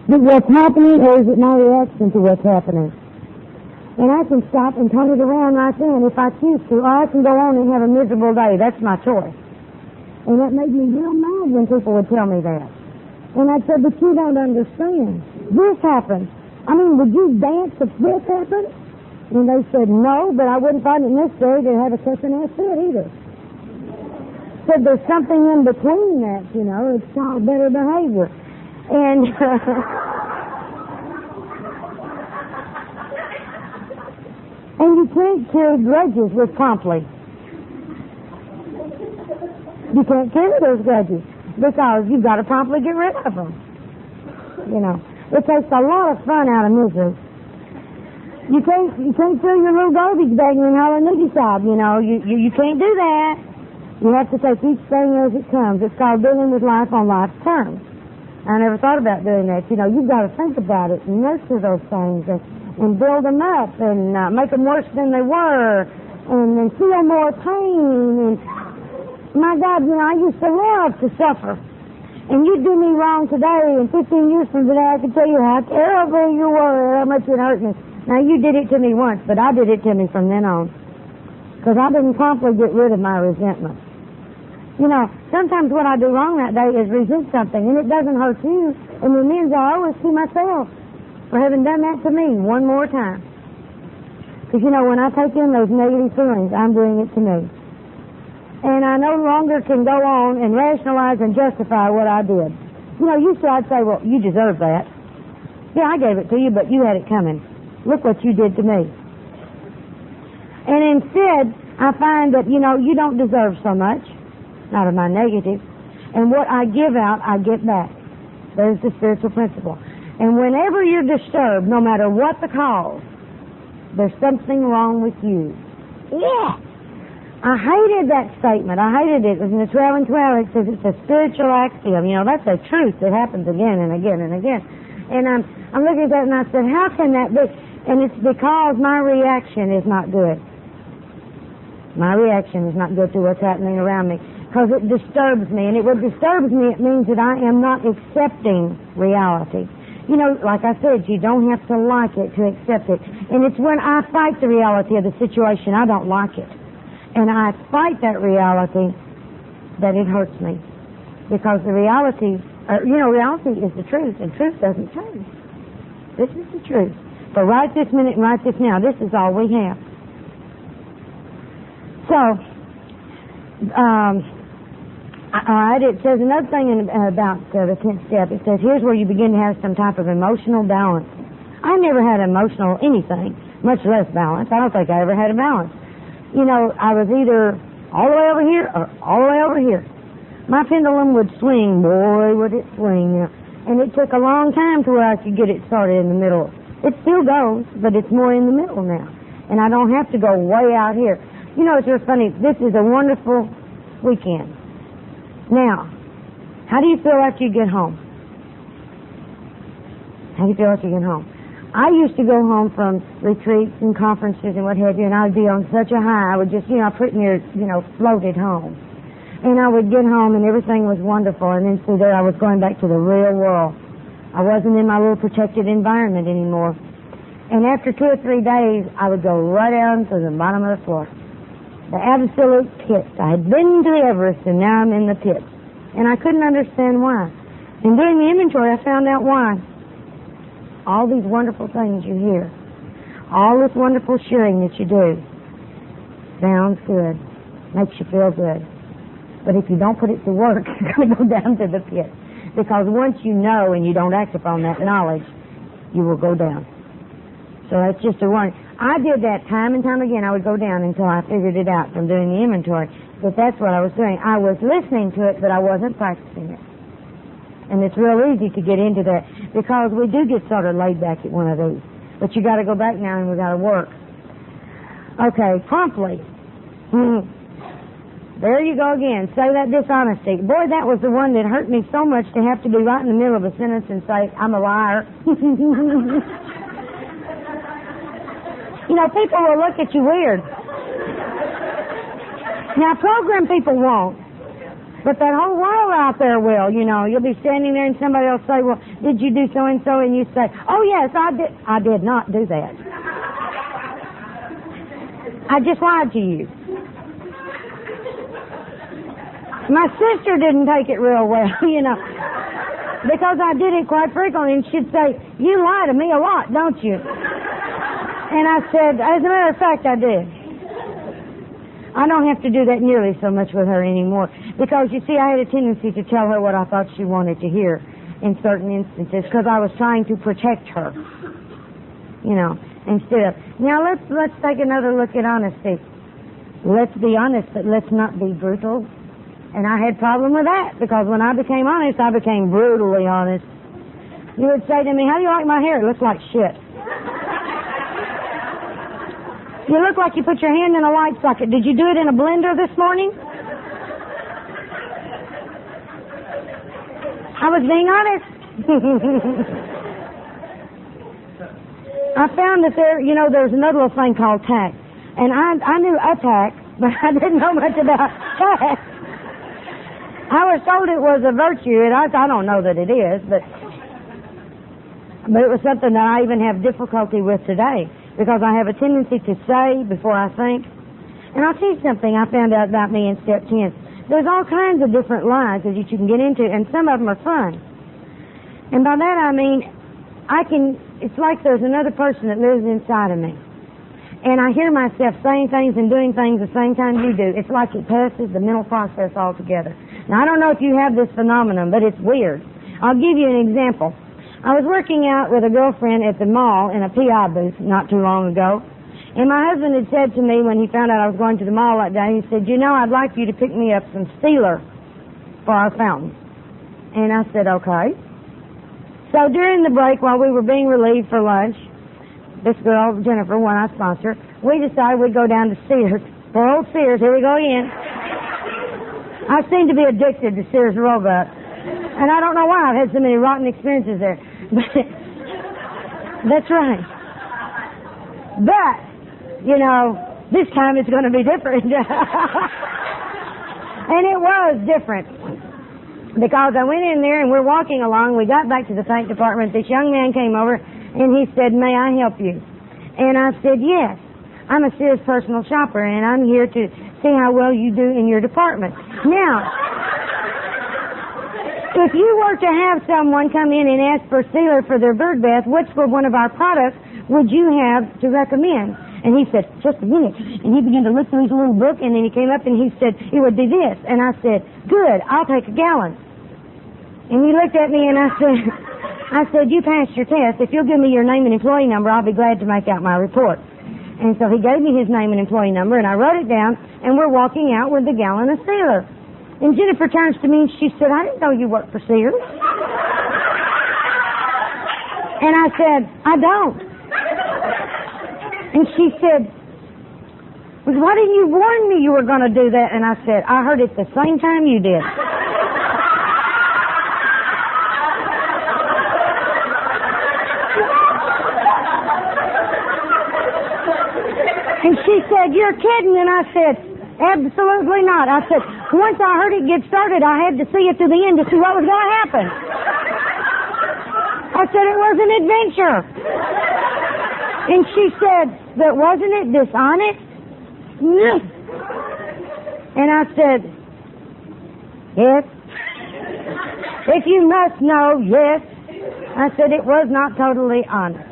that what's happening, or is it my reaction to what's happening? And I can stop and turn it around right then if I choose to, or I can go on and have a miserable day. That's my choice. And that made me real mad when people would tell me that. And I'd say, but you don't understand. This happened. I mean, would you dance if this happened? And they said, no, but I wouldn't find it necessary to have a cussing ass fit either. Said there's something in between that, you know, it's called better behavior. And and you can't carry grudges with promptly. You can't carry those grudges because you've got to promptly get rid of them. You know, it takes a lot of fun out of misery. You can't fill your little garbage bag and holler niggy sob. You know, you can't do that. You have to take each thing as it comes. It's called dealing with life on life's terms. I never thought about doing that. You know, you've got to think about it and nurture those things and build them up and make them worse than they were and feel more pain. And my God, you know, I used to love to suffer. And you do me wrong today, and 15 years from today I can tell you how terrible you were, how much it hurt me. Now, you did it to me once, but I did it to me from then on. Because I didn't promptly get rid of my resentment. You know, sometimes what I do wrong that day is resent something, and it doesn't hurt you. And the amends I always see myself for having done that to me one more time. Because, you know, when I take in those negative feelings, I'm doing it to me. And I no longer can go on and rationalize and justify what I did. You know, usually I'd say, well, you deserve that. Yeah, I gave it to you, but you had it coming. Look what you did to me. And instead, I find that, you know, you don't deserve so much, not of my negative. And what I give out, I get back. There's the spiritual principle. And whenever you're disturbed, no matter what the cause, there's something wrong with you. Yeah! I hated that statement. I hated it. It was in the 12 and 12. It says it's a spiritual axiom. You know, that's a truth that happens again and again and again. And I'm looking at that and I said, how can that be? And it's because my reaction is not good. My reaction is not good to what's happening around me because it disturbs me. And what disturbs me, it means that I am not accepting reality. You know, like I said, you don't have to like it to accept it. And it's when I fight the reality of the situation, I don't like it. And I fight that reality that it hurts me. Because the reality, reality is the truth, and truth doesn't change. This is the truth. So right this minute and right this now, this is all we have. So, all right, it says another thing about the 10th step. It says here's where you begin to have some type of emotional balance. I never had emotional anything, much less balance. I don't think I ever had a balance. You know, I was either all the way over here or all the way over here. My pendulum would swing, boy, would it swing, you know. And it took a long time to where I could get it started in the middle. It still goes, but it's more in the middle now. And I don't have to go way out here. You know, it's just funny. This is a wonderful weekend. Now, how do you feel after you get home? How do you feel after you get home? I used to go home from retreats and conferences and what have you, and I would be on such a high. I would just, pretty near, floated home. And I would get home and everything was wonderful, and then through there I was going back to the real world. I wasn't in my little protected environment anymore. And after 2 or 3 days, I would go right down to the bottom of the floor. The absolute pits. I had been to the Everest, and now I'm in the pits. And I couldn't understand why. And doing the inventory, I found out why. All these wonderful things you hear, all this wonderful sharing that you do, sounds good, makes you feel good. But if you don't put it to work, you're going to go down to the pit. Because once you know and you don't act upon that knowledge, you will go down. So that's just a warning. I did that time and time again. I would go down until I figured it out from doing the inventory. But that's what I was doing. I was listening to it, but I wasn't practicing it. And it's real easy to get into that because we do get sort of laid back at one of these. But you got to go back now and we got to work. Okay, promptly. There you go again. Say that dishonesty. Boy, that was the one that hurt me so much to have to be right in the middle of a sentence and say, I'm a liar. People will look at you weird. Now, program people won't. But that whole world out there will, you know. You'll be standing there and somebody will say, well, did you do so-and-so? And you say, oh, yes, I did. I did not do that. I just lied to you. My sister didn't take it real well, you know, because I did it quite frequently, and she'd say, you lie to me a lot, don't you? And I said, as a matter of fact, I did. I don't have to do that nearly so much with her anymore, because, you see, I had a tendency to tell her what I thought she wanted to hear in certain instances, because I was trying to protect her, you know, instead of... Now, let's take another look at honesty. Let's be honest, but let's not be brutal. And I had a problem with that, because when I became honest, I became brutally honest. You would say to me, how do you like my hair? It looks like shit. You look like you put your hand in a light socket. Did you do it in a blender this morning? I was being honest. I found that there's another little thing called tact. And I knew attack, but I didn't know much about tact. I was told it was a virtue, and I don't know that it is, but it was something that I even have difficulty with today, because I have a tendency to say before I think. And I'll tell you something I found out about me in step 10. There's all kinds of different lies that you can get into, and some of them are fun. And by that I mean, it's like there's another person that lives inside of me. And I hear myself saying things and doing things the same time you do. It's like it passes the mental process altogether. Now, I don't know if you have this phenomenon, but it's weird. I'll give you an example. I was working out with a girlfriend at the mall in a PI booth not too long ago. And my husband had said to me when he found out I was going to the mall that day, he said, you know, I'd like you to pick me up some Steeler for our fountain. And I said, okay. So during the break, while we were being relieved for lunch, this girl, Jennifer, one I sponsor, we decided we'd go down to Sears. Poor old Sears, here we go again. I seem to be addicted to Sears Roebuck. And I don't know why I've had so many rotten experiences there. But that's right. But, you know, this time it's going to be different. And it was different. Because I went in there and we're walking along. We got back to the paint department. This young man came over and he said, may I help you? And I said, yes. I'm a Sears personal shopper and I'm here to see how well you do in your department. Now, if you were to have someone come in and ask for Sealer for their bird bath, which for one of our products would you have to recommend? And he said, just a minute. And he began to look through his little book, and then he came up and he said, it would be this. And I said, good, I'll take a gallon. And he looked at me and I said, you passed your test. If you'll give me your name and employee number, I'll be glad to make out my report. And so he gave me his name and employee number, and I wrote it down, and we're walking out with the gallon of Sealer. And Jennifer turns to me and she said, I didn't know you worked for Sears. And I said, I don't. And she said, well, why didn't you warn me you were going to do that? And I said, I heard it the same time you did. And she said, you're kidding. And I said, absolutely not. I said, once I heard it get started, I had to see it to the end to see what was going to happen. I said, it was an adventure. And she said, but wasn't it dishonest? And I said, yes. If you must know, yes. I said, it was not totally honest.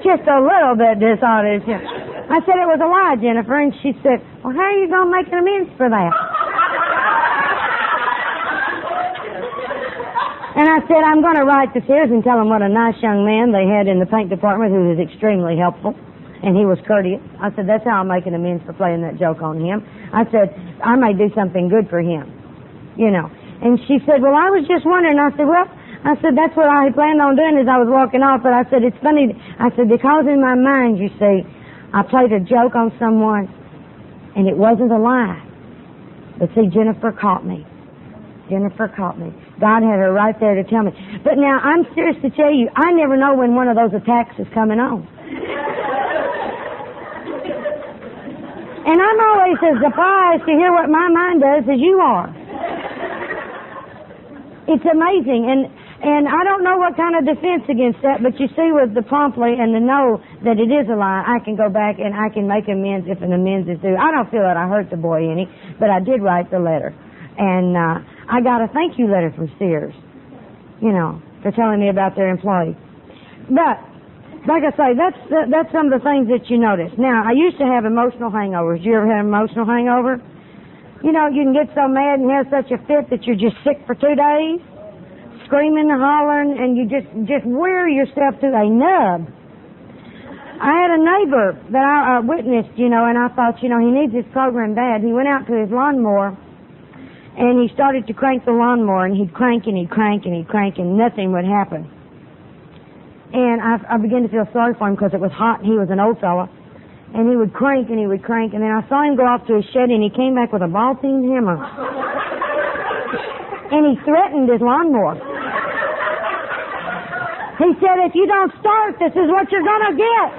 Just a little bit dishonest. I said, it was a lie, Jennifer. And she said, well, how are you going to make an amends for that? And I said, I'm going to write to Sears and tell them what a nice young man they had in the paint department who was extremely helpful. And he was courteous. I said, that's how I'll make an amends for playing that joke on him. I said, I may do something good for him. You know. And she said, well, I was just wondering. I said, well, that's what I had planned on doing as I was walking off. But I said, it's funny. I said, because in my mind, you see, I played a joke on someone, and it wasn't a lie. But see, Jennifer caught me. Jennifer caught me. God had her right there to tell me. But now, I'm serious to tell you, I never know when one of those attacks is coming on. And I'm always as surprised to hear what my mind does as you are. It's amazing. And I don't know what kind of defense against that, but you see, with the promptly and the know that it is a lie, I can go back and I can make amends if an amends is due. I don't feel that I hurt the boy any, but I did write the letter. And I got a thank you letter from Sears, for telling me about their employee. But, like I say, that's some of the things that you notice. Now, I used to have emotional hangovers. You ever had an emotional hangover? You can get so mad and have such a fit that you're just sick for 2 days, screaming and hollering, and you just wear yourself to a nub. I had a neighbor that I witnessed, and I thought, he needs this program bad. He went out to his lawnmower, and he started to crank the lawnmower, and he'd crank and he'd crank and he'd crank, and nothing would happen. And I began to feel sorry for him because it was hot, and he was an old fella. And he would crank and he would crank, and then I saw him go off to his shed, and he came back with a ball-peen hammer. And he threatened his lawnmower. He said, if you don't start, this is what you're going to get.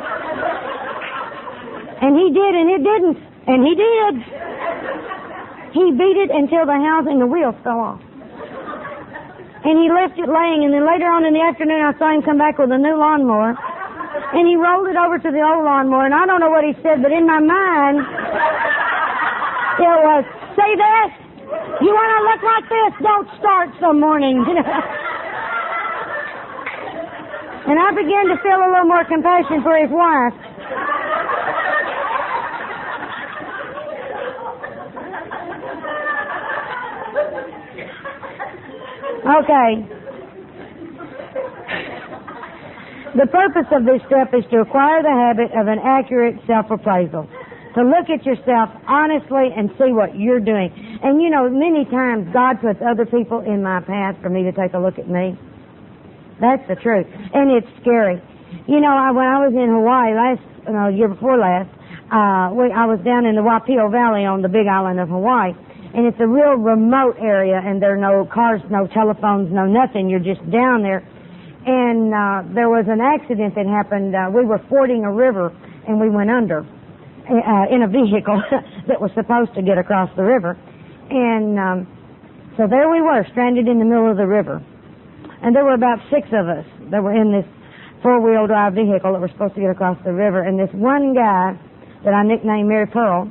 And he did, and it didn't. And he did. He beat it until the housing, the wheels fell off. And he left it laying, and then later on in the afternoon I saw him come back with a new lawnmower, and he rolled it over to the old lawnmower, and I don't know what he said, but in my mind, it was, see this? You want to look like this? Don't start some mornings. And I began to feel a little more compassion for his wife. Okay. The purpose of this step is to acquire the habit of an accurate self-appraisal. To look at yourself honestly and see what you're doing. And many times God puts other people in my path for me to take a look at me. That's the truth. And it's scary. When I was in Hawaii year before last, I was down in the Waipio Valley on the Big Island of Hawaii. And it's a real remote area, and there are no cars, no telephones, no nothing. You're just down there. And there was an accident that happened. We were fording a river, and we went under in a vehicle that was supposed to get across the river. And so there we were, stranded in the middle of the river. And there were about 6 of us that were in this 4-wheel drive vehicle that were supposed to get across the river. And this one guy that I nicknamed Mary Pearl,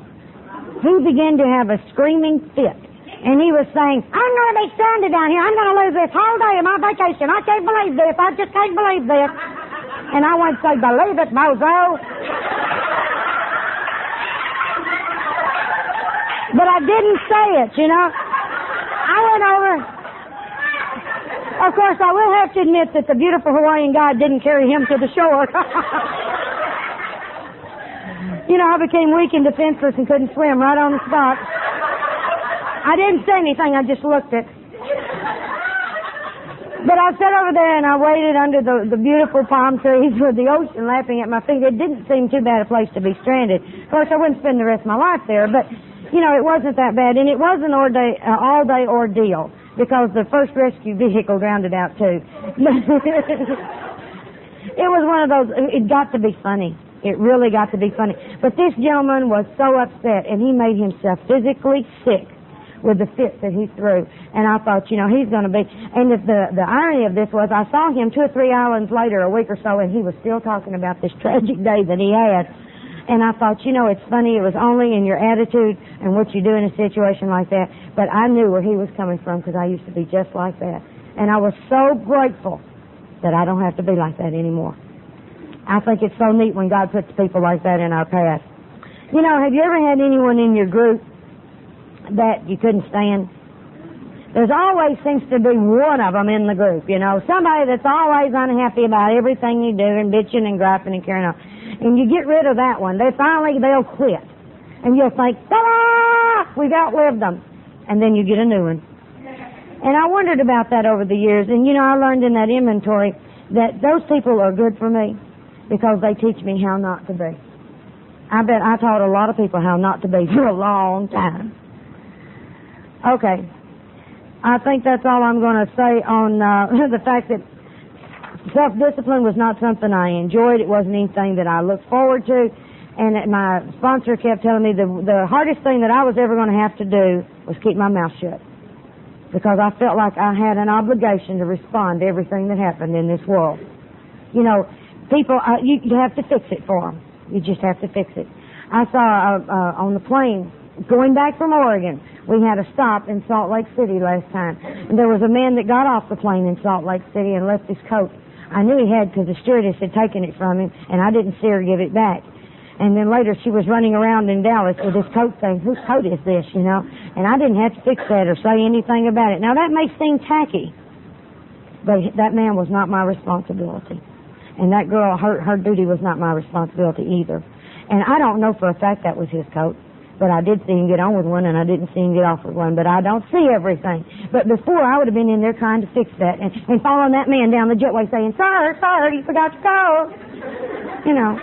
he began to have a screaming fit. And he was saying, I'm going to be stranded down here. I'm going to lose this whole day of my vacation. I can't believe this. I just can't believe this. And I wanted to say, believe it, bozo. But I didn't say it, I went over. Of course, I will have to admit that the beautiful Hawaiian guide didn't carry him to the shore. I became weak and defenseless and couldn't swim right on the spot. I didn't say anything, I just looked it. But I sat over there and I waited under the beautiful palm trees with the ocean lapping at my feet. It didn't seem too bad a place to be stranded. Of course, I wouldn't spend the rest of my life there, but, it wasn't that bad. And it was an all-day ordeal because the first rescue vehicle drowned it out, too. It was one of those, it got to be funny. It really got to be funny. But this gentleman was so upset, and he made himself physically sick with the fit that he threw. And I thought, he's going to be... And the irony of this was I saw him 2 or 3 islands later, a week or so, and he was still talking about this tragic day that he had. And I thought, it's funny, it was only in your attitude and what you do in a situation like that. But I knew where he was coming from because I used to be just like that. And I was so grateful that I don't have to be like that anymore. I think it's so neat when God puts people like that in our path. Have you ever had anyone in your group that you couldn't stand? There's always seems to be one of them in the group, somebody that's always unhappy about everything you do and bitching and griping and carrying on. And you get rid of that one. They'll quit. And you'll think, ta-da! We've outlived them. And then you get a new one. And I wondered about that over the years. And, I learned in that inventory that those people are good for me because they teach me how not to be. I bet I taught a lot of people how not to be for a long time. Okay. I think that's all I'm going to say on the fact that self-discipline was not something I enjoyed. It wasn't anything that I looked forward to. And my sponsor kept telling me the hardest thing that I was ever going to have to do was keep my mouth shut, because I felt like I had an obligation to respond to everything that happened in this world. You know, people, you have to fix it for them. You just have to fix it. I saw on the plane going back from Oregon, we had a stop in Salt Lake City last time, and there was a man that got off the plane in Salt Lake City and left his coat. I knew he had, because the stewardess had taken it from him, and I didn't see her give it back. And then later she was running around in Dallas with this coat saying, whose coat is this, you know? And I didn't have to fix that or say anything about it. Now that may seem tacky, but that man was not my responsibility. And that girl, her duty was not my responsibility either. And I don't know for a fact that was his coat, but I did see him get on with one and I didn't see him get off with one, but I don't see everything. But before, I would have been in there trying to fix that and following that man down the jetway saying, sir, you forgot your coat. You know.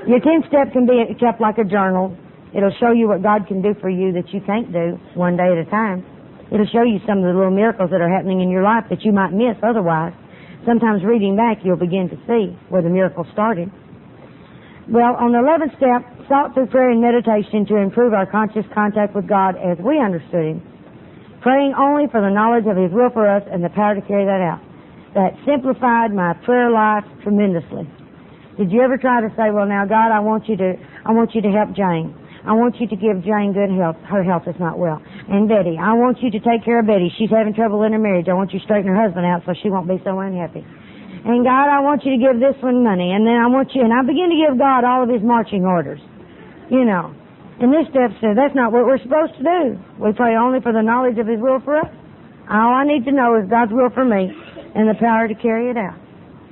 Your 10-step can be kept like a journal. It'll show you what God can do for you that you can't do one day at a time. It'll show you some of the little miracles that are happening in your life that you might miss otherwise. Sometimes reading back, you'll begin to see where the miracle started. Well, on the 11th step, sought through prayer and meditation to improve our conscious contact with God as we understood Him, praying only for the knowledge of His will for us and the power to carry that out. That simplified my prayer life tremendously. Did you ever try to say, well, now, God, I want you to help Jane. I want you to give Jane good health. Her health is not well. And Betty, I want you to take care of Betty. She's having trouble in her marriage. I want you to straighten her husband out so she won't be so unhappy. And God, I want you to give this one money. And then I begin to give God all of His marching orders. You know. And this step says that's not what we're supposed to do. We pray only for the knowledge of His will for us. All I need to know is God's will for me and the power to carry it out.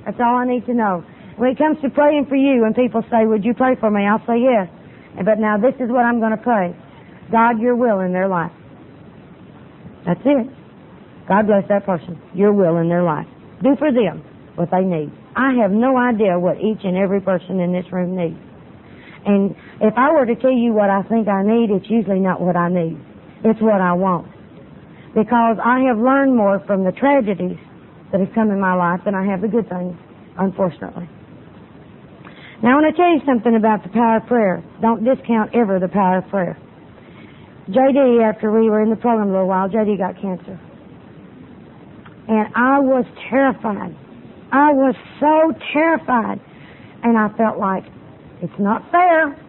That's all I need to know. When it comes to praying for you, and people say, would you pray for me? I'll say yes. But now this is what I'm going to pray. God, your will in their life. That's it. God bless that person. Your will in their life. Do for them what they need. I have no idea what each and every person in this room needs. And if I were to tell you what I think I need, it's usually not what I need. It's what I want. Because I have learned more from the tragedies that have come in my life than I have the good things, unfortunately. Now, I want to tell you something about the power of prayer. Don't discount ever the power of prayer. J.D., after we were in the program a little while, J.D. got cancer. And I was terrified. I was so terrified. And I felt like, it's not fair.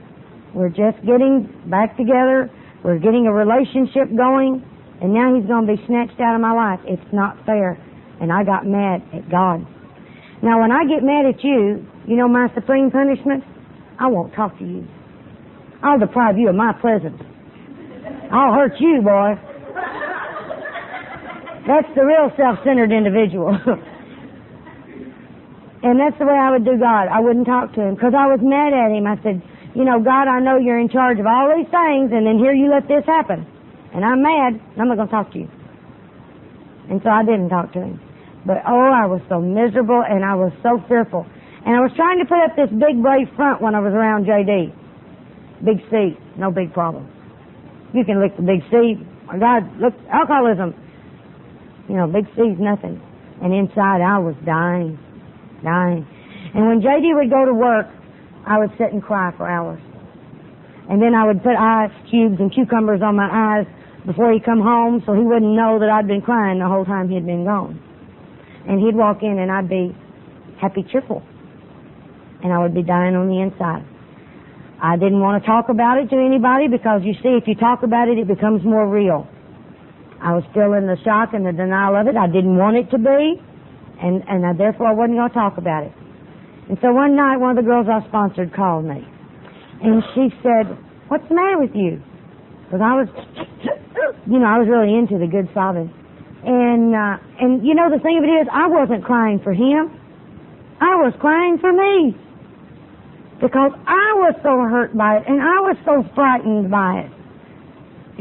We're just getting back together. We're getting a relationship going. And now he's going to be snatched out of my life. It's not fair. And I got mad at God. Now, when I get mad at you, you know my supreme punishment? I won't talk to you. I'll deprive you of my presence. I'll hurt you, boy. That's the real self-centered individual. And that's the way I would do God. I wouldn't talk to him because I was mad at him. I said, you know, God, I know you're in charge of all these things, and then here you let this happen. And I'm mad, and I'm not going to talk to you. And so I didn't talk to him. But, I was so miserable, and I was so fearful. And I was trying to put up this big, brave front when I was around J.D. Big C, no big problem. You can lick the big C. My God, look, alcoholism. You know, big C's nothing. And inside I was dying. And when J.D. would go to work, I would sit and cry for hours. And then I would put ice cubes and cucumbers on my eyes before he'd come home so he wouldn't know that I'd been crying the whole time he'd been gone. And he'd walk in and I'd be happy, cheerful. And I would be dying on the inside. I didn't want to talk about it to anybody because, you see, if you talk about it, it becomes more real. I was still in the shock and the denial of it. I didn't want it to be, and therefore I wasn't going to talk about it. And so one night, one of the girls I sponsored called me. And she said, what's the matter with you? Because I was really into the good sobbing. And you know, the thing of it is, I wasn't crying for him. I was crying for me. Because I was so hurt by it, and I was so frightened by it.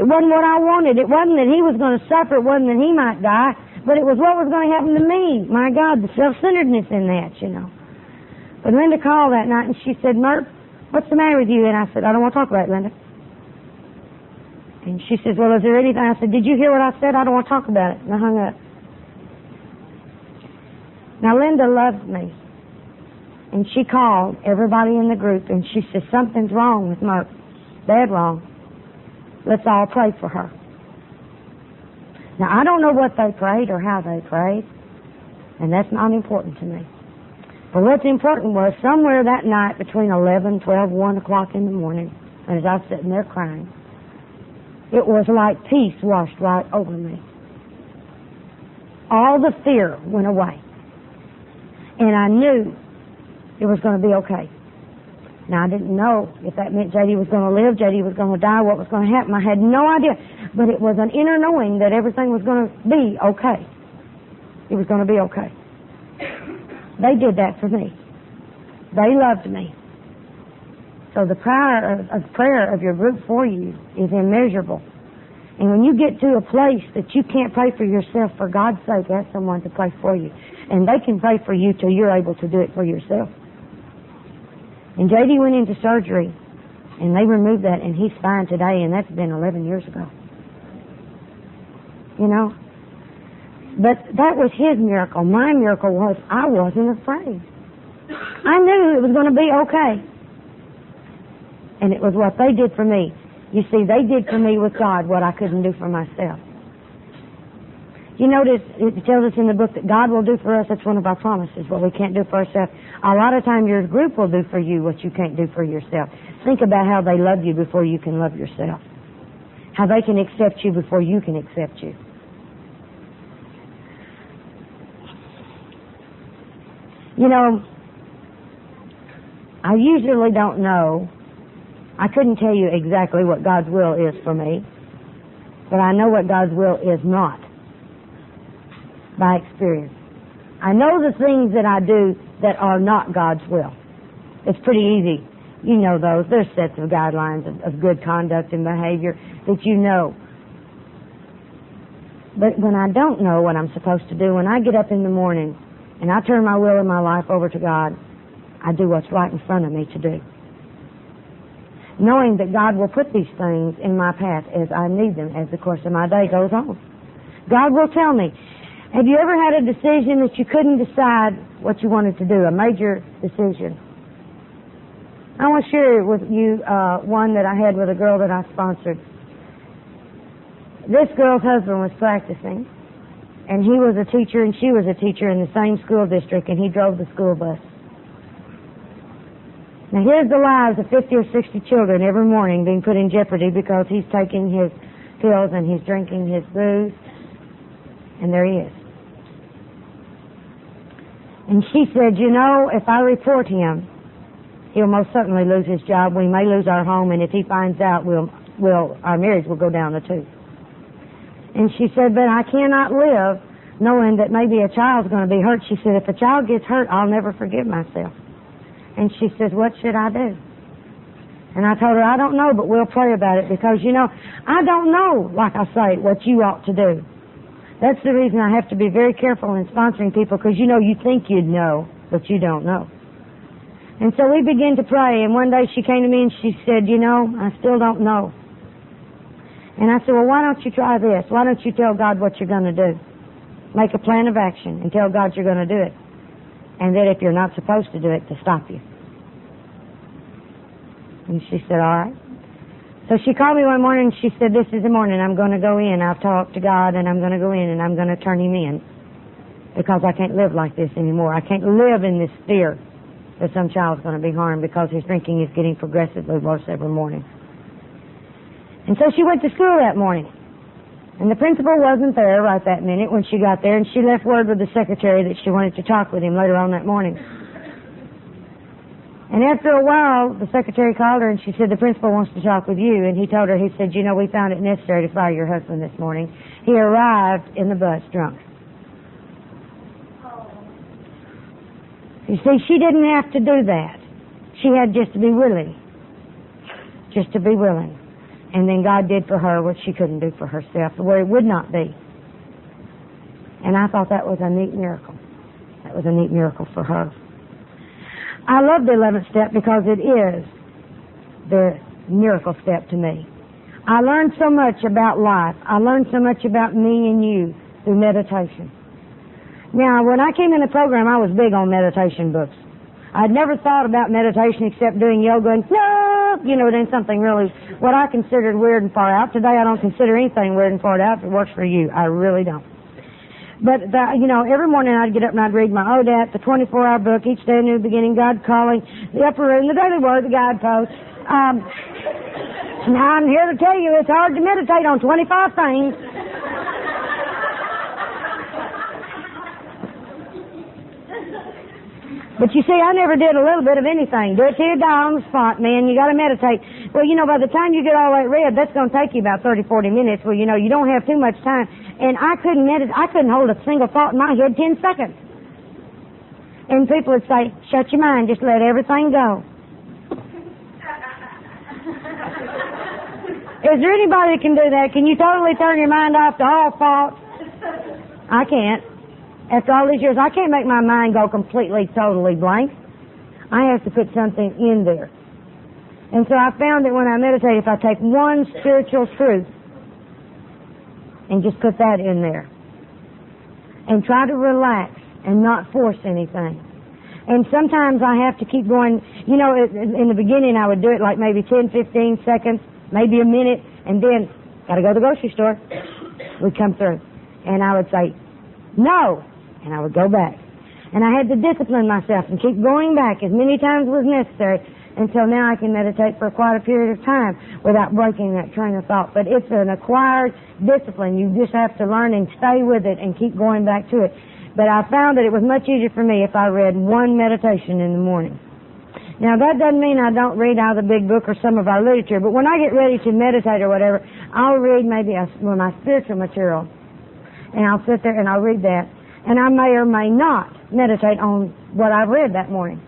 It wasn't what I wanted. It wasn't that he was going to suffer. It wasn't that he might die. But it was what was going to happen to me. My God, the self-centeredness in that, you know. But Linda called that night, and she said, Mert, what's the matter with you? And I said, I don't want to talk about it, Linda. And she says, well, is there anything? I said, did you hear what I said? I don't want to talk about it. And I hung up. Now, Linda loves me. And she called everybody in the group and she said, something's wrong with Mert. Bad wrong. Let's all pray for her. Now, I don't know what they prayed or how they prayed, and that's not important to me. But what's important was somewhere that night between 11, 12, 1 o'clock in the morning, and as I was sitting there crying, it was like peace washed right over me. All the fear went away. And I knew it was going to be okay. Now, I didn't know if that meant J.D. was going to live, J.D. was going to die, what was going to happen. I had no idea. But it was an inner knowing that everything was going to be okay. It was going to be okay. They did that for me. They loved me. So the prayer of your group for you is immeasurable. And when you get to a place that you can't pray for yourself, for God's sake, ask someone to pray for you. And they can pray for you till you're able to do it for yourself. And J.D. went into surgery, and they removed that, and he's fine today, and that's been 11 years ago. You know? But that was his miracle. My miracle was I wasn't afraid. I knew it was going to be okay. And it was what they did for me. You see, they did for me with God what I couldn't do for myself. You notice, it tells us in the book that God will do for us, that's one of our promises, what we can't do for ourselves. A lot of time your group will do for you what you can't do for yourself. Think about how they love you before you can love yourself. How they can accept you before you can accept you. You know, I usually don't know. I couldn't tell you exactly what God's will is for me, but I know what God's will is not by experience. I know the things that I do that are not God's will. It's pretty easy. You know those. There's sets of guidelines of good conduct and behavior that you know. But when I don't know what I'm supposed to do, when I get up in the morning and I turn my will and my life over to God, I do what's right in front of me to do. Knowing that God will put these things in my path as I need them as the course of my day goes on. God will tell me, have you ever had a decision that you couldn't decide what you wanted to do, a major decision? I want to share with you one that I had with a girl that I sponsored. This girl's husband was practicing, and he was a teacher and she was a teacher in the same school district, and he drove the school bus. Now here's the lives of 50 or 60 children every morning being put in jeopardy because he's taking his pills and he's drinking his booze, and there he is. And she said, you know, if I report him, he'll most certainly lose his job. We may lose our home, and if he finds out, our marriage will go down the tubes. And she said, but I cannot live knowing that maybe a child's going to be hurt. She said, if a child gets hurt, I'll never forgive myself. And she says, what should I do? And I told her, I don't know, but we'll pray about it because, you know, I don't know, like I say, what you ought to do. That's the reason I have to be very careful in sponsoring people because, you know, you think you'd know, but you don't know. And so we began to pray, and one day she came to me and she said, you know, I still don't know. And I said, well, why don't you try this? Why don't you tell God what you're going to do? Make a plan of action and tell God you're going to do it. And that if you're not supposed to do it, to stop you. And she said, all right. So she called me one morning and she said, this is the morning I'm going to go in. I've talked to God and I'm going to go in and I'm going to turn him in because I can't live like this anymore. I can't live in this fear that some child's going to be harmed because his drinking is getting progressively worse every morning. And so she went to school that morning. And the principal wasn't there right that minute when she got there, and she left word with the secretary that she wanted to talk with him later on that morning. And after a while, the secretary called her and she said, the principal wants to talk with you. And he told her, he said, you know, we found it necessary to fire your husband this morning. He arrived in the bus drunk. You see, she didn't have to do that. She had just to be willing. Just to be willing. And then God did for her what she couldn't do for herself, where it would not be. And I thought that was a neat miracle. That was a neat miracle for her. I love the 11th step because it is the miracle step to me. I learned so much about life. I learned so much about me and you through meditation. Now, when I came in the program, I was big on meditation books. I'd never thought about meditation except doing yoga and, doing something really, what I considered weird and far out. Today I don't consider anything weird and far out if it works for you. I really don't. But, every morning I'd get up and I'd read my ODAT, the 24-hour book, each day a new beginning, God calling, the upper room, the daily word, the guidepost. Now I'm here to tell you it's hard to meditate on 25 things. But you see, I never did a little bit of anything. Do it till you die on the spot, man. You got to meditate. Well, by the time you get all that read, that's going to take you about 30, 40 minutes. Well, you don't have too much time. And I couldn't meditate. I couldn't hold a single thought in my head 10 seconds. And people would say, shut your mind, just let everything go. Is there anybody that can do that? Can you totally turn your mind off to all thoughts? I can't. After all these years, I can't make my mind go completely, totally blank. I have to put something in there. And so I found that when I meditate, if I take one spiritual truth and just put that in there and try to relax and not force anything. And sometimes I have to keep going. In the beginning I would do it like maybe 10, 15 seconds, maybe a minute, and then, got to go to the grocery store. We'd come through. And I would say, no. And I would go back. And I had to discipline myself and keep going back as many times as was necessary until now I can meditate for quite a period of time without breaking that train of thought. But it's an acquired discipline. You just have to learn and stay with it and keep going back to it. But I found that it was much easier for me if I read one meditation in the morning. Now, that doesn't mean I don't read out of the big book or some of our literature, but when I get ready to meditate or whatever, I'll read maybe my spiritual material, and I'll sit there and I'll read that. And I may or may not meditate on what I've read that morning.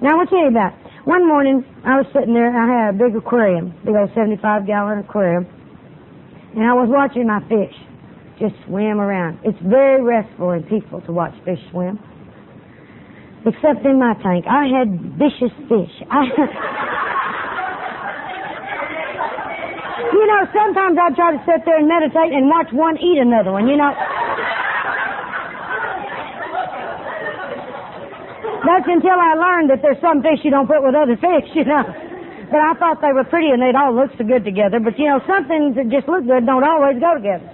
Now, I want to tell you about one morning, I was sitting there, and I had a big aquarium, big old 75-gallon aquarium, and I was watching my fish just swim around. It's very restful and peaceful to watch fish swim. Except in my tank. I had vicious fish. Sometimes I'd try to sit there and meditate and watch one eat another one, That's until I learned that there's some fish you don't put with other fish, But I thought they were pretty and they'd all look so good together. But, some things that just look good don't always go together.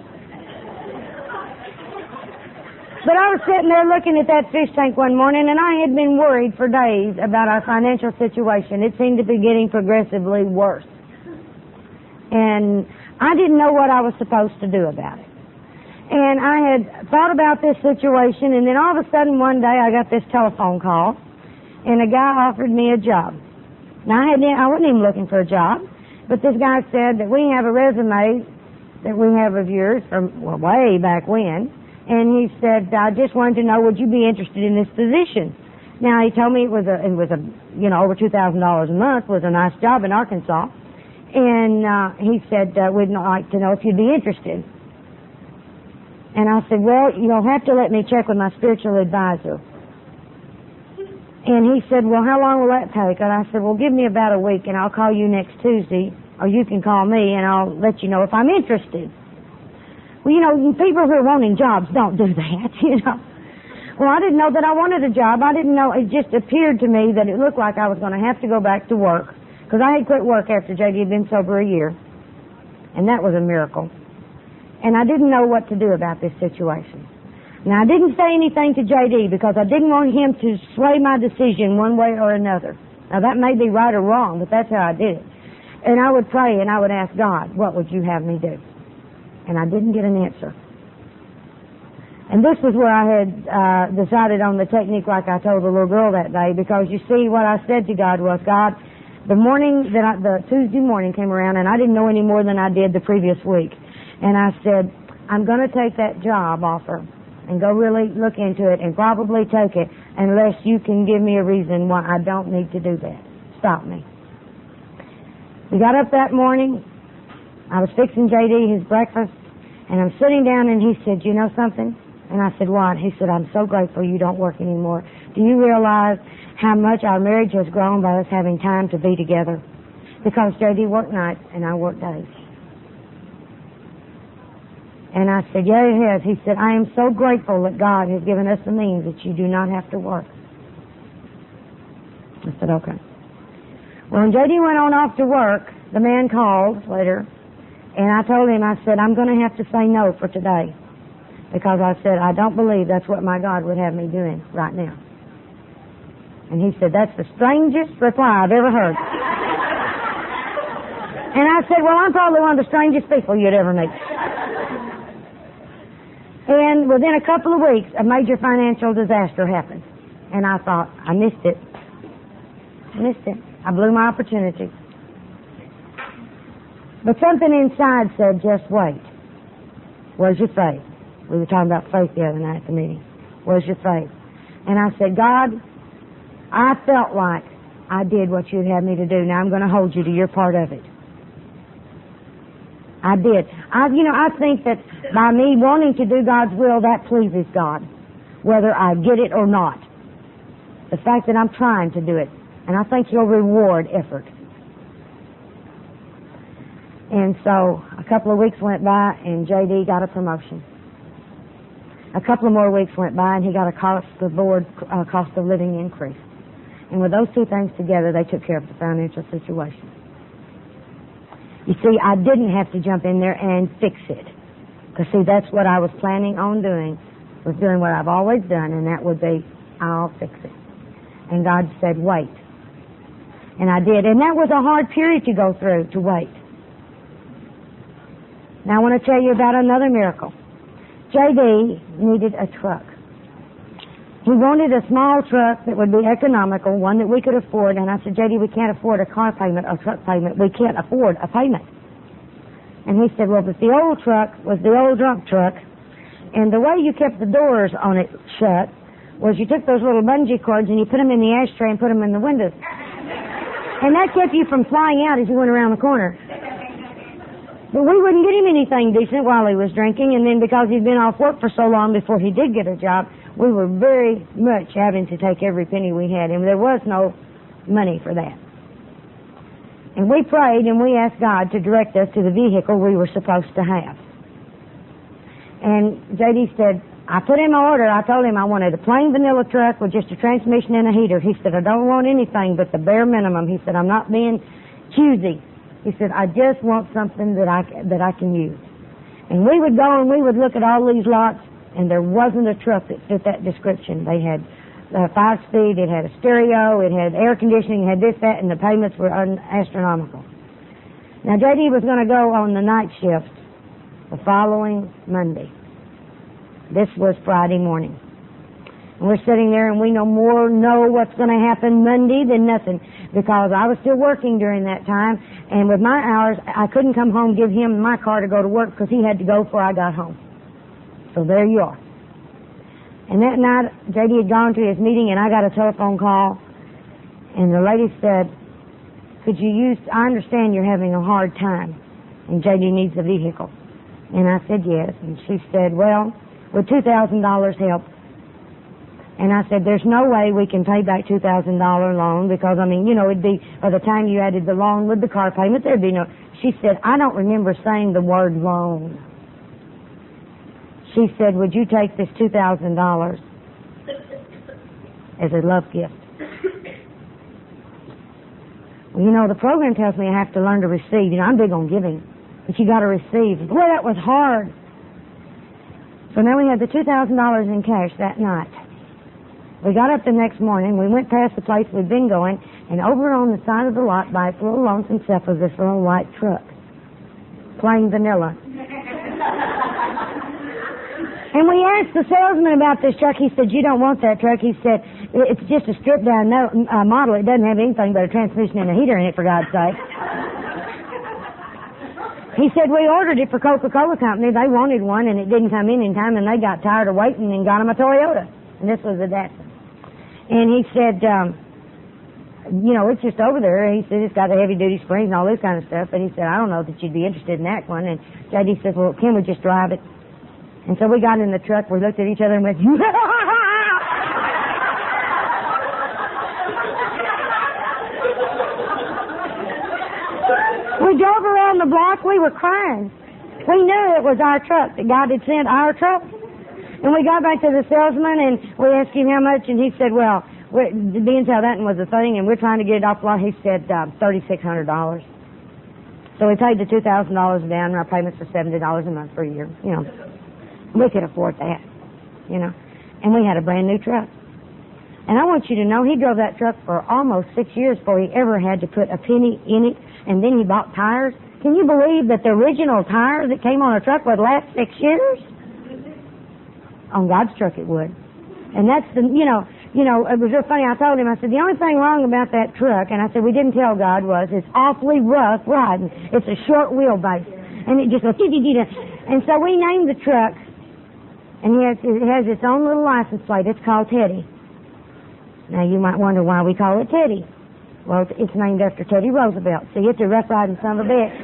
But I was sitting there looking at that fish tank one morning, and I had been worried for days about our financial situation. It seemed to be getting progressively worse. And I didn't know what I was supposed to do about it. And I had thought about this situation, and then all of a sudden one day I got this telephone call, and a guy offered me a job. Now, I wasn't even looking for a job, but this guy said that we have a resume that we have of yours from way back when, and he said, I just wanted to know, would you be interested in this position? Now, he told me it was over $2,000 a month, was a nice job in Arkansas, and he said, we'd like to know if you'd be interested. And I said, well, you'll have to let me check with my spiritual advisor. And he said, well, how long will that take? And I said, well, give me about a week, and I'll call you next Tuesday, or you can call me, and I'll let you know if I'm interested. Well, people who are wanting jobs don't do that, Well, I didn't know that I wanted a job. I didn't know. It just appeared to me that it looked like I was going to have to go back to work, because I had quit work after J.D. had been sober a year, and that was a miracle. And I didn't know what to do about this situation. Now, I didn't say anything to J.D. because I didn't want him to sway my decision one way or another. Now, that may be right or wrong, but that's how I did it. And I would pray and I would ask God, what would you have me do? And I didn't get an answer. And this was where I had decided on the technique like I told the little girl that day, because you see, what I said to God was, God, the Tuesday morning came around and I didn't know any more than I did the previous week. And I said, I'm going to take that job offer and go really look into it and probably take it unless you can give me a reason why I don't need to do that. Stop me. We got up that morning. I was fixing J.D. his breakfast, and I'm sitting down, and he said, you know something? And I said, what? He said, I'm so grateful you don't work anymore. Do you realize how much our marriage has grown by us having time to be together? Because J.D. worked nights and I worked days. And I said, yeah, it has. He said, I am so grateful that God has given us the means that you do not have to work. I said, okay. Well, when J.D. went on off to work, the man called later, and I told him, I said, I'm going to have to say no for today. Because I said, I don't believe that's what my God would have me doing right now. And he said, that's the strangest reply I've ever heard. And I said, well, I'm probably one of the strangest people you'd ever meet. And within a couple of weeks, a major financial disaster happened. And I thought, I missed it. I blew my opportunity. But something inside said, just wait. Where's your faith? We were talking about faith the other night at the meeting. Where's your faith? And I said, God, I felt like I did what you'd have me to do. Now I'm going to hold you to your part of it. I did. I think that by me wanting to do God's will, that pleases God, whether I get it or not. The fact that I'm trying to do it. And I think He'll reward effort. And so a couple of weeks went by and J.D. got a promotion. A couple of more weeks went by and he got a cost of living increase. And with those two things together, they took care of the financial situation. You see, I didn't have to jump in there and fix it. Because, see, that's what I was planning on doing, was doing what I've always done, and that would be, I'll fix it. And God said, wait. And I did. And that was a hard period to go through, to wait. Now I want to tell you about another miracle. J.D. needed a truck. He wanted a small truck that would be economical, one that we could afford. And I said, J.D., we can't afford a car payment or truck payment. We can't afford a payment. And he said, well, but the old truck was the old drunk truck. And the way you kept the doors on it shut was you took those little bungee cords and you put them in the ashtray and put them in the windows. And that kept you from flying out as you went around the corner. But we wouldn't get him anything decent while he was drinking, and then because he'd been off work for so long before he did get a job, we were very much having to take every penny we had, and there was no money for that. And we prayed and we asked God to direct us to the vehicle we were supposed to have. And J.D. said, I put in my order. I told him I wanted a plain vanilla truck with just a transmission and a heater. He said, I don't want anything but the bare minimum. He said, I'm not being choosy. He said, I just want something that I can use. And we would go and we would look at all these lots, and there wasn't a truck that fit that description. They had 5-speed, it had a stereo, it had air conditioning, it had this, that, and the payments were astronomical. Now, J.D. was going to go on the night shift the following Monday. This was Friday morning. And we're sitting there and we know what's going to happen Monday than nothing, because I was still working during that time, and with my hours, I couldn't come home, give him my car to go to work because he had to go before I got home. So there you are. And that night, J.D. had gone to his meeting, and I got a telephone call, and the lady said, I understand you're having a hard time, and J.D. needs a vehicle. And I said yes, and she said, well, would $2,000 help? And I said, there's no way we can pay back $2,000 loan because, it'd be, by the time you added the loan with the car payment, there'd be no... She said, I don't remember saying the word loan. She said, would you take this $2,000 as a love gift? Well, the program tells me I have to learn to receive. I'm big on giving, but you got to receive. Boy, that was hard. So now we had the $2,000 in cash that night. We got up the next morning, we went past the place we'd been going, and over on the side of the lot by its little lonesome self was this little white truck. Plain vanilla. And we asked the salesman about this truck. He said, you don't want that truck. He said, it's just a stripped down model. It doesn't have anything but a transmission and a heater in it, for God's sake. He said, we ordered it for Coca-Cola Company. They wanted one, and it didn't come in time, and they got tired of waiting and got them a Toyota. And this was a Datsun. And he said, it's just over there. He said, it's got the heavy-duty springs and all this kind of stuff. And he said, I don't know that you'd be interested in that one. And J.D. said, well, can we just drive it? And so we got in the truck. We looked at each other and went, we drove around the block. We were crying. We knew it was our truck, that God had sent our truck. And we got back to the salesman and we asked him how much, and he said, well, being how that was a thing, and we're trying to get it off the lot, he said $3,600. So we paid the $2,000 down, and our payments were $70 a month for a year. You know, we could afford that, you know. And we had a brand new truck. And I want you to know he drove that truck for almost 6 years before he ever had to put a penny in it, and then he bought tires. Can you believe that the original tires that came on a truck would last 6 years? On God's truck it would. And that's the, you know, it was real funny. I told him, I said, the only thing wrong about that truck, and I said, we didn't tell God, was it's awfully rough riding. It's a short wheelbase. And it just goes, and so we named the truck, and it has its own little license plate. It's called Teddy. Now you might wonder why we call it Teddy. Well, it's named after Teddy Roosevelt. See, it's a rough riding son of a bitch.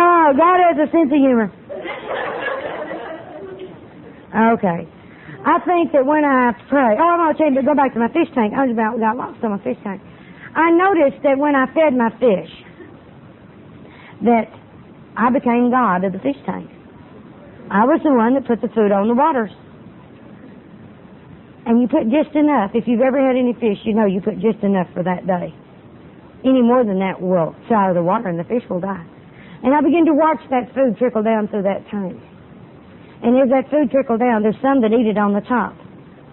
Oh, God has a sense of humor. Okay. I think that when I pray, I'm going to change it, go back to my fish tank. I got lost on my fish tank. I noticed that when I fed my fish, that I became God of the fish tank. I was the one that put the food on the waters. And you put just enough. If you've ever had any fish, you know you put just enough for that day. Any more than that will sour the water and the fish will die. And I begin to watch that food trickle down through that tank. And as that food trickled down, there's some that eat it on the top.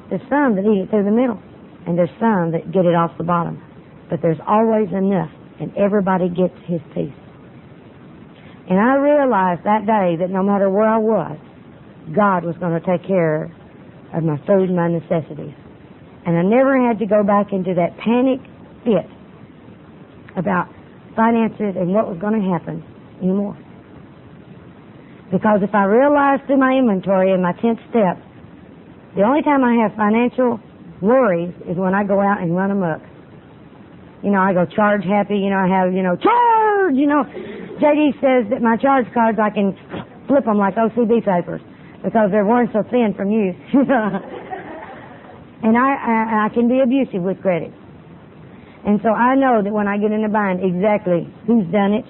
There's some that eat it through the middle. And there's some that get it off the bottom. But there's always enough, and everybody gets his piece. And I realized that day that no matter where I was, God was going to take care of my food and my necessities. And I never had to go back into that panic fit about finances and what was going to happen anymore. Because if I realize through my inventory in my 10th step, the only time I have financial worries is when I go out and run amok. You know, I go charge happy, you know, I have, charge, JD says that my charge cards, I can flip them like OCB papers because they're worn so thin from use. And I can be abusive with credit. And so I know that when I get in a bind, exactly who's done it,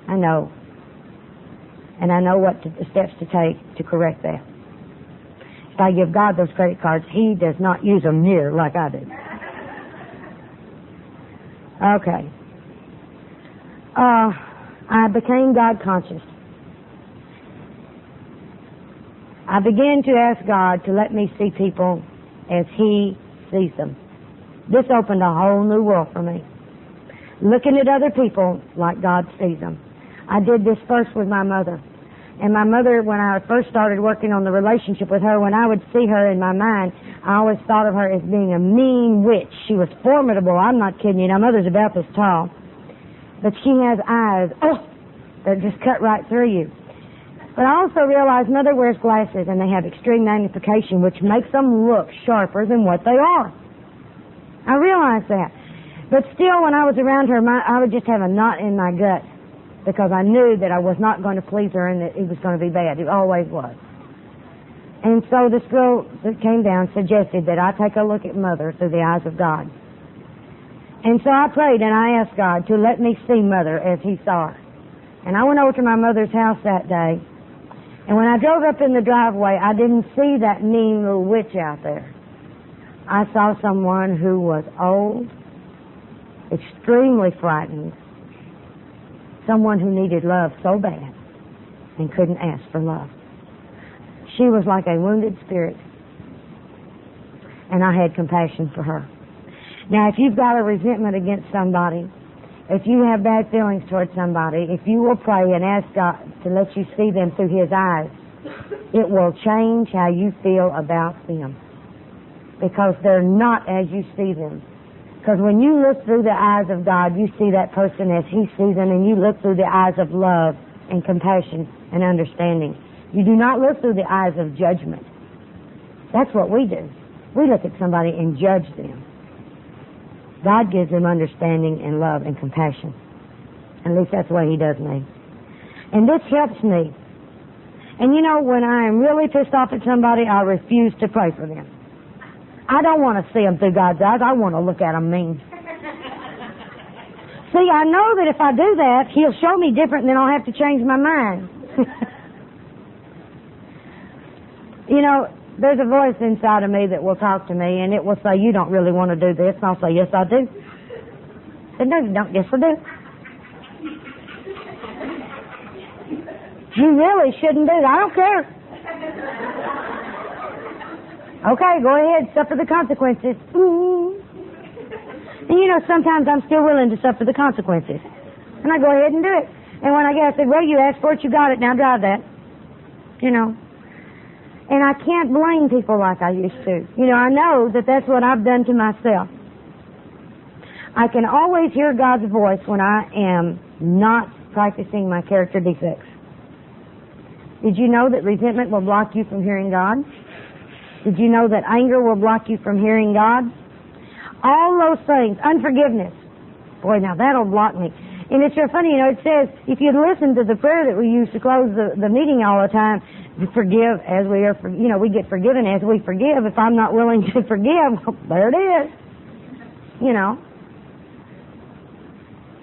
I know. And I know what the steps to take to correct that. If I give God those credit cards, He does not use them near like I do. Okay. I became God conscious. I began to ask God to let me see people as He sees them. This opened a whole new world for me. Looking at other people like God sees them. I did this first with my mother. And my mother, when I first started working on the relationship with her, when I would see her in my mind, I always thought of her as being a mean witch. She was formidable. I'm not kidding you. Now, Mother's about this tall. But she has eyes, that just cut right through you. But I also realized Mother wears glasses, and they have extreme magnification, which makes them look sharper than what they are. I realized that. But still, when I was around her, I would just have a knot in my gut because I knew that I was not going to please her and that it was going to be bad. It always was. And so this girl that came down suggested that I take a look at Mother through the eyes of God. And so I prayed and I asked God to let me see Mother as He saw her. And I went over to my mother's house that day. And when I drove up in the driveway, I didn't see that mean little witch out there. I saw someone who was old, extremely frightened, someone who needed love so bad and couldn't ask for love. She was like a wounded spirit, and I had compassion for her. Now, if you've got a resentment against somebody, if you have bad feelings towards somebody, if you will pray and ask God to let you see them through His eyes, it will change how you feel about them. Because they're not as you see them. Because when you look through the eyes of God, you see that person as He sees them, and you look through the eyes of love and compassion and understanding. You do not look through the eyes of judgment. That's what we do. We look at somebody and judge them. God gives them understanding and love and compassion. At least that's the way He does me. And this helps me. And when I am really pissed off at somebody, I refuse to pray for them. I don't want to see them through God's eyes. I want to look at them mean. See, I know that if I do that, He'll show me different and then I'll have to change my mind. You know, there's a voice inside of me that will talk to me and it will say, you don't really want to do this. And I'll say, yes, I do. I said, no, you don't. Yes, I do. You really shouldn't do that. I don't care. Okay, go ahead, suffer the consequences. And you know, sometimes I'm still willing to suffer the consequences. And I go ahead and do it. And when I get, I said, well, you asked for it, you got it, now drive that. You know. And I can't blame people like I used to. You know, I know that that's what I've done to myself. I can always hear God's voice when I am not practicing my character defects. Did you know that resentment will block you from hearing God? Did you know that anger will block you from hearing God? All those things. Unforgiveness. Boy, now that'll block me. And it's so funny, you know, it says, if you'd listen to the prayer that we use to close the meeting all the time, forgive as we are, you know, we get forgiven as we forgive. If I'm not willing to forgive, there it is. You know.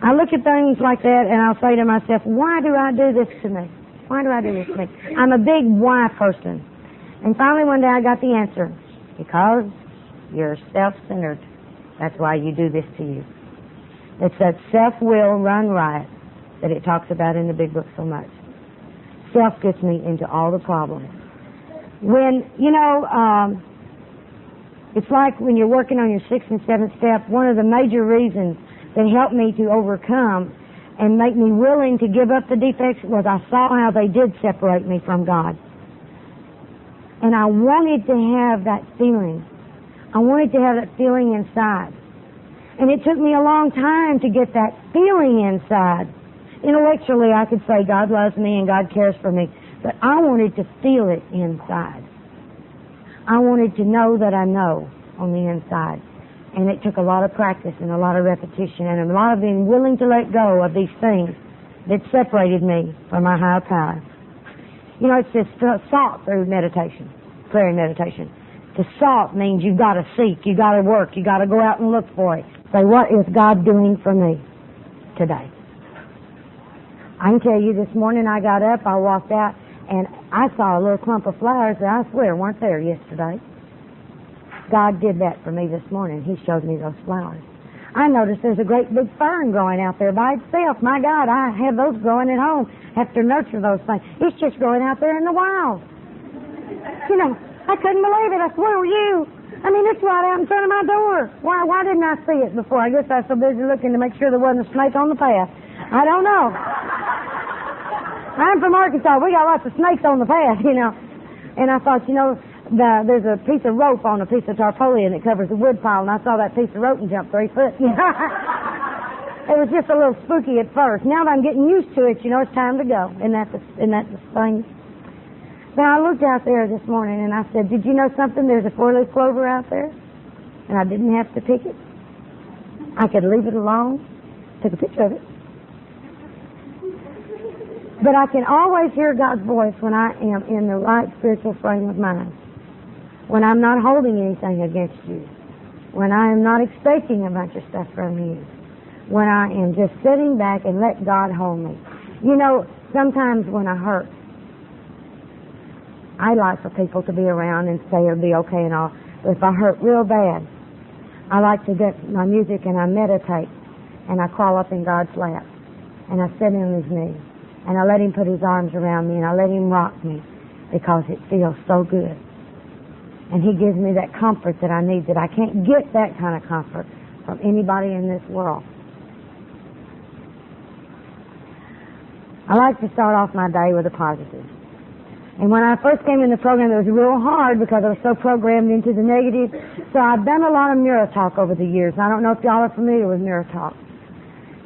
I look at things like that and I'll say to myself, why do I do this to me? Why do I do this to me? I'm a big why person. And finally one day I got the answer. Because you're self-centered. That's why you do this to you. It's that self-will run riot that it talks about in the big book so much. Self gets me into all the problems. When, you know, it's like when you're working on your 6th and 7th step, one of the major reasons that helped me to overcome and make me willing to give up the defects was I saw how they did separate me from God. And I wanted to have that feeling. I wanted to have that feeling inside. And it took me a long time to get that feeling inside. Intellectually, I could say God loves me and God cares for me, but I wanted to feel it inside. I wanted to know that I know on the inside. And it took a lot of practice and a lot of repetition and a lot of being willing to let go of these things that separated me from my higher power. You know, it's just sought through meditation, prayer and meditation. To sought means you've got to seek, you've got to work, you've got to go out and look for it. Say, what is God doing for me today? I can tell you this morning I got up, I walked out, and I saw a little clump of flowers that I swear weren't there yesterday. God did that for me this morning. He showed me those flowers. I noticed there's a great big fern growing out there by itself. My God, I have those growing at home. Have to nurture those things. It's just growing out there in the wild. You know, I couldn't believe it. I swear to you. I mean, it's right out in front of my door. Why didn't I see it before? I guess I was so busy looking to make sure there wasn't a snake on the path. I don't know. I'm from Arkansas. We got lots of snakes on the path, you know. And I thought, you know, there's a piece of rope on a piece of tarpaulin that covers the wood pile, and I saw that piece of rope and jumped 3 foot. It was just a little spooky at first. Now that I'm getting used to it, you know, it's time to go. Isn't that the thing? Now, I looked out there this morning and I said, did you know something? There's a 4-leaf clover out there, and I didn't have to pick it. I could leave it alone. Took a picture of it. But I can always hear God's voice when I am in the right spiritual frame of mind. When I'm not holding anything against you. When I am not expecting a bunch of stuff from you. When I am just sitting back and let God hold me. You know, sometimes when I hurt, I like for people to be around and say it'll be okay and all. But if I hurt real bad, I like to get my music and I meditate. And I crawl up in God's lap. And I sit on His knee. And I let Him put His arms around me and I let Him rock me. Because it feels so good. And He gives me that comfort that I need, that I can't get that kind of comfort from anybody in this world. I like to start off my day with a positive. And when I first came in the program, it was real hard because I was so programmed into the negative. So I've done a lot of mirror talk over the years. I don't know if y'all are familiar with mirror talk.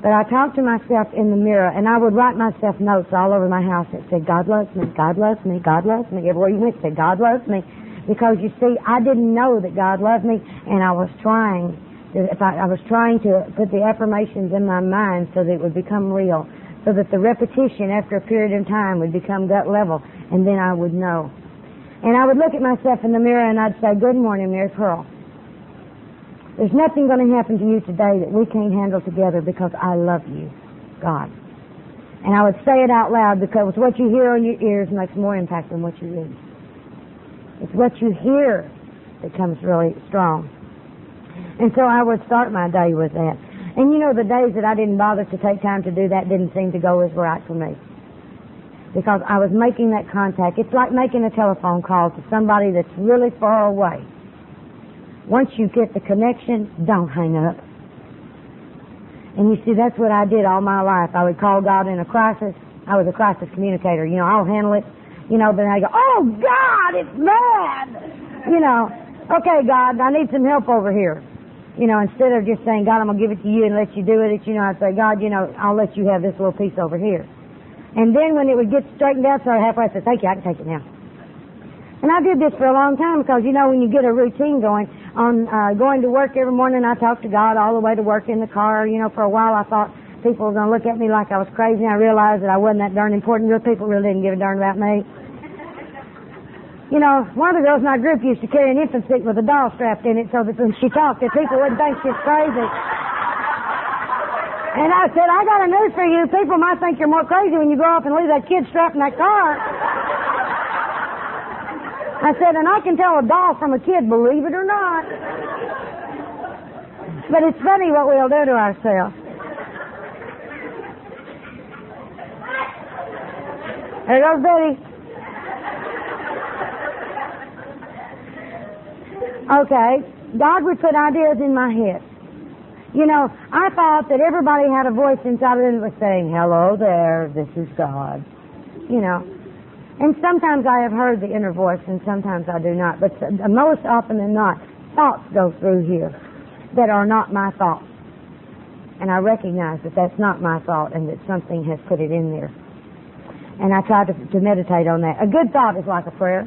But I talked to myself in the mirror, and I would write myself notes all over my house that said, God loves me, God loves me, God loves me. Everywhere you went, said, God loves me. Because you see, I didn't know that God loved me, and I was trying to put the affirmations in my mind so that it would become real, so that the repetition after a period of time would become gut level, and then I would know. And I would look at myself in the mirror and I'd say, good morning, Mary Pearl. There's nothing going to happen to you today that we can't handle together because I love you, God. And I would say it out loud because what you hear on your ears makes more impact than what you read. It's what you hear that comes really strong. And so I would start my day with that. And you know, the days that I didn't bother to take time to do that didn't seem to go as right for me. Because I was making that contact. It's like making a telephone call to somebody that's really far away. Once you get the connection, don't hang up. And you see, that's what I did all my life. I would call God in a crisis. I was a crisis communicator. You know, I'll handle it. You know, but I go, oh, God, it's bad. You know, okay, God, I need some help over here. You know, instead of just saying, God, I'm going to give it to you and let you do it, you know, I'd say, God, you know, I'll let you have this little piece over here. And then when it would get straightened out, so halfway, I said, thank you, I can take it now. And I did this for a long time because, you know, when you get a routine going to work every morning, I talked to God all the way to work in the car. You know, for a while I thought people were going to look at me like I was crazy. I realized that I wasn't that darn important. Real people really didn't give a darn about me. You know, one of the girls in our group used to carry an infant seat with a doll strapped in it so that when she talked, that people wouldn't think she's crazy. And I said, I got a news for you. People might think you're more crazy when you go off and leave that kid strapped in that car. I said, and I can tell a doll from a kid, believe it or not. But it's funny what we'll do to ourselves. There goes Betty. Okay, God would put ideas in my head. You know, I thought that everybody had a voice inside of them that was saying, hello there, this is God. You know. And sometimes I have heard the inner voice and sometimes I do not. But most often than not, thoughts go through here that are not my thoughts. And I recognize that that's not my thought and that something has put it in there. And I try to meditate on that. A good thought is like a prayer.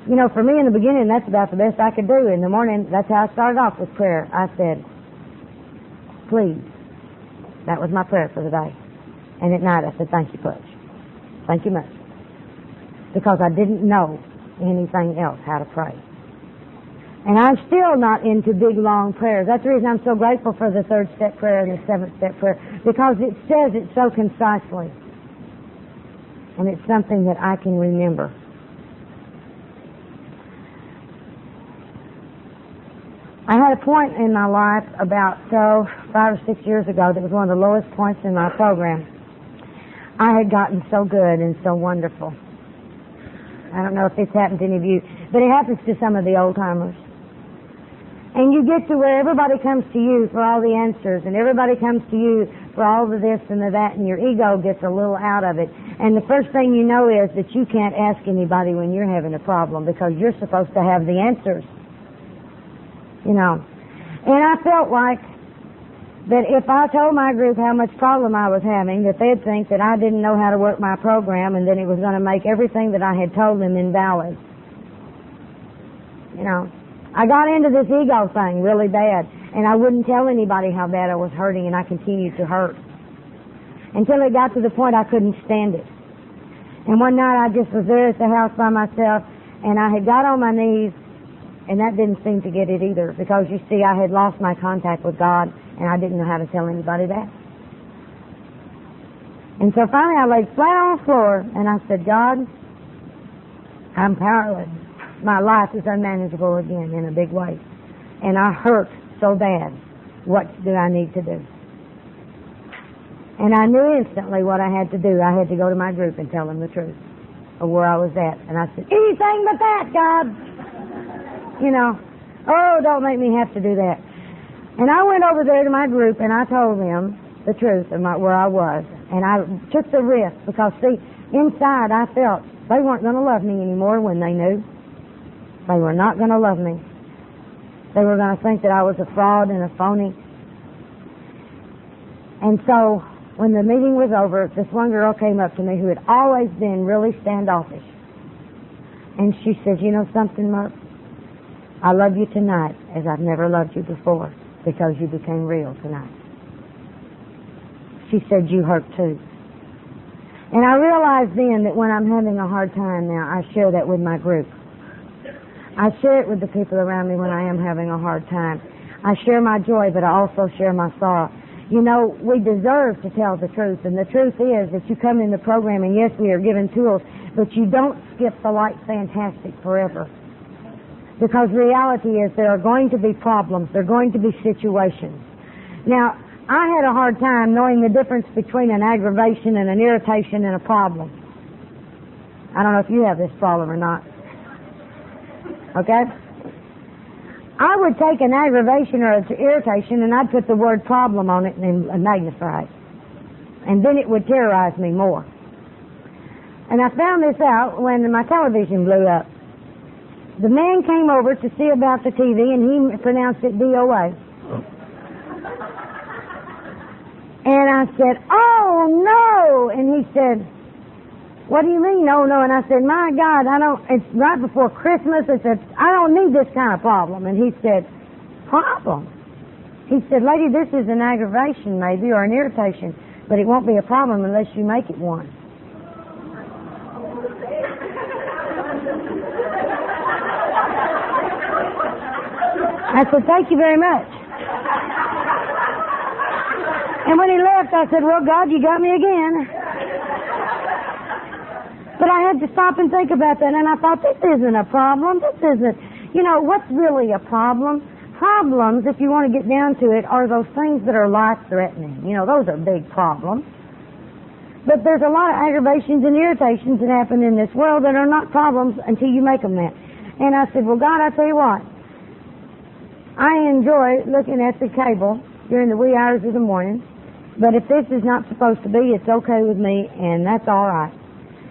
You know, for me in the beginning, that's about the best I could do. In the morning, that's how I started off with prayer. I said, please. That was my prayer for the day. And at night I said, thank you much. Thank you much. Because I didn't know anything else how to pray. And I'm still not into big, long prayers. That's the reason I'm so grateful for the 3rd step prayer and the 7th step prayer. Because it says it so concisely. And it's something that I can remember. I had a point in my life about 5 or 6 years ago that was one of the lowest points in my program. I had gotten so good and so wonderful. I don't know if this happened to any of you, but it happens to some of the old-timers. And you get to where everybody comes to you for all the answers, and everybody comes to you for all the this and the that, and your ego gets a little out of it. And the first thing you know is that you can't ask anybody when you're having a problem because you're supposed to have the answers. You know. And I felt like that if I told my group how much problem I was having, that they'd think that I didn't know how to work my program and that it was going to make everything that I had told them invalid. You know. I got into this ego thing really bad, and I wouldn't tell anybody how bad I was hurting, and I continued to hurt. Until it got to the point I couldn't stand it. And one night I just was there at the house by myself, and I had got on my knees, and that didn't seem to get it either, because you see, I had lost my contact with God, and I didn't know how to tell anybody that. And so finally I laid flat on the floor, and I said, God, I'm powerless. My life is unmanageable again in a big way. And I hurt so bad. What do I need to do? And I knew instantly what I had to do. I had to go to my group and tell them the truth of where I was at. And I said, anything but that, God. You know, oh, don't make me have to do that. And I went over there to my group and I told them the truth of where I was. And I took the risk because, see, inside I felt they weren't going to love me anymore when they knew. They were not going to love me. They were going to think that I was a fraud and a phony. And so, when the meeting was over, this one girl came up to me who had always been really standoffish. And she said, you know something, Murph? I love you tonight as I've never loved you before because you became real tonight. She said, you hurt too. And I realized then that when I'm having a hard time now, I share that with my group. I share it with the people around me when I am having a hard time. I share my joy, but I also share my sorrow. You know, we deserve to tell the truth, and the truth is that you come in the program, and yes, we are given tools, but you don't skip the light fantastic forever. Because reality is there are going to be problems, there are going to be situations. Now, I had a hard time knowing the difference between an aggravation and an irritation and a problem. I don't know if you have this problem or not. Okay? I would take an aggravation or an irritation and I'd put the word problem on it and magnify it. And then it would terrorize me more. And I found this out when my television blew up. The man came over to see about the TV and he pronounced it DOA. And I said, "Oh no!" And he said, "What do you mean, oh no?" And I said, "My God, it's right before Christmas. I don't need this kind of problem." And he said, "Problem?" He said, "Lady, this is an aggravation maybe or an irritation, but it won't be a problem unless you make it one." I said, "Thank you very much." And when he left, I said, "Well, God, you got me again." But I had to stop and think about that, and I thought, this isn't a problem. This isn't, what's really a problem? Problems, if you want to get down to it, are those things that are life-threatening. Those are big problems. But there's a lot of aggravations and irritations that happen in this world that are not problems until you make them that. And I said, well, God, I tell you what, I enjoy looking at the cable during the wee hours of the morning, but if this is not supposed to be, it's okay with me, and that's all right.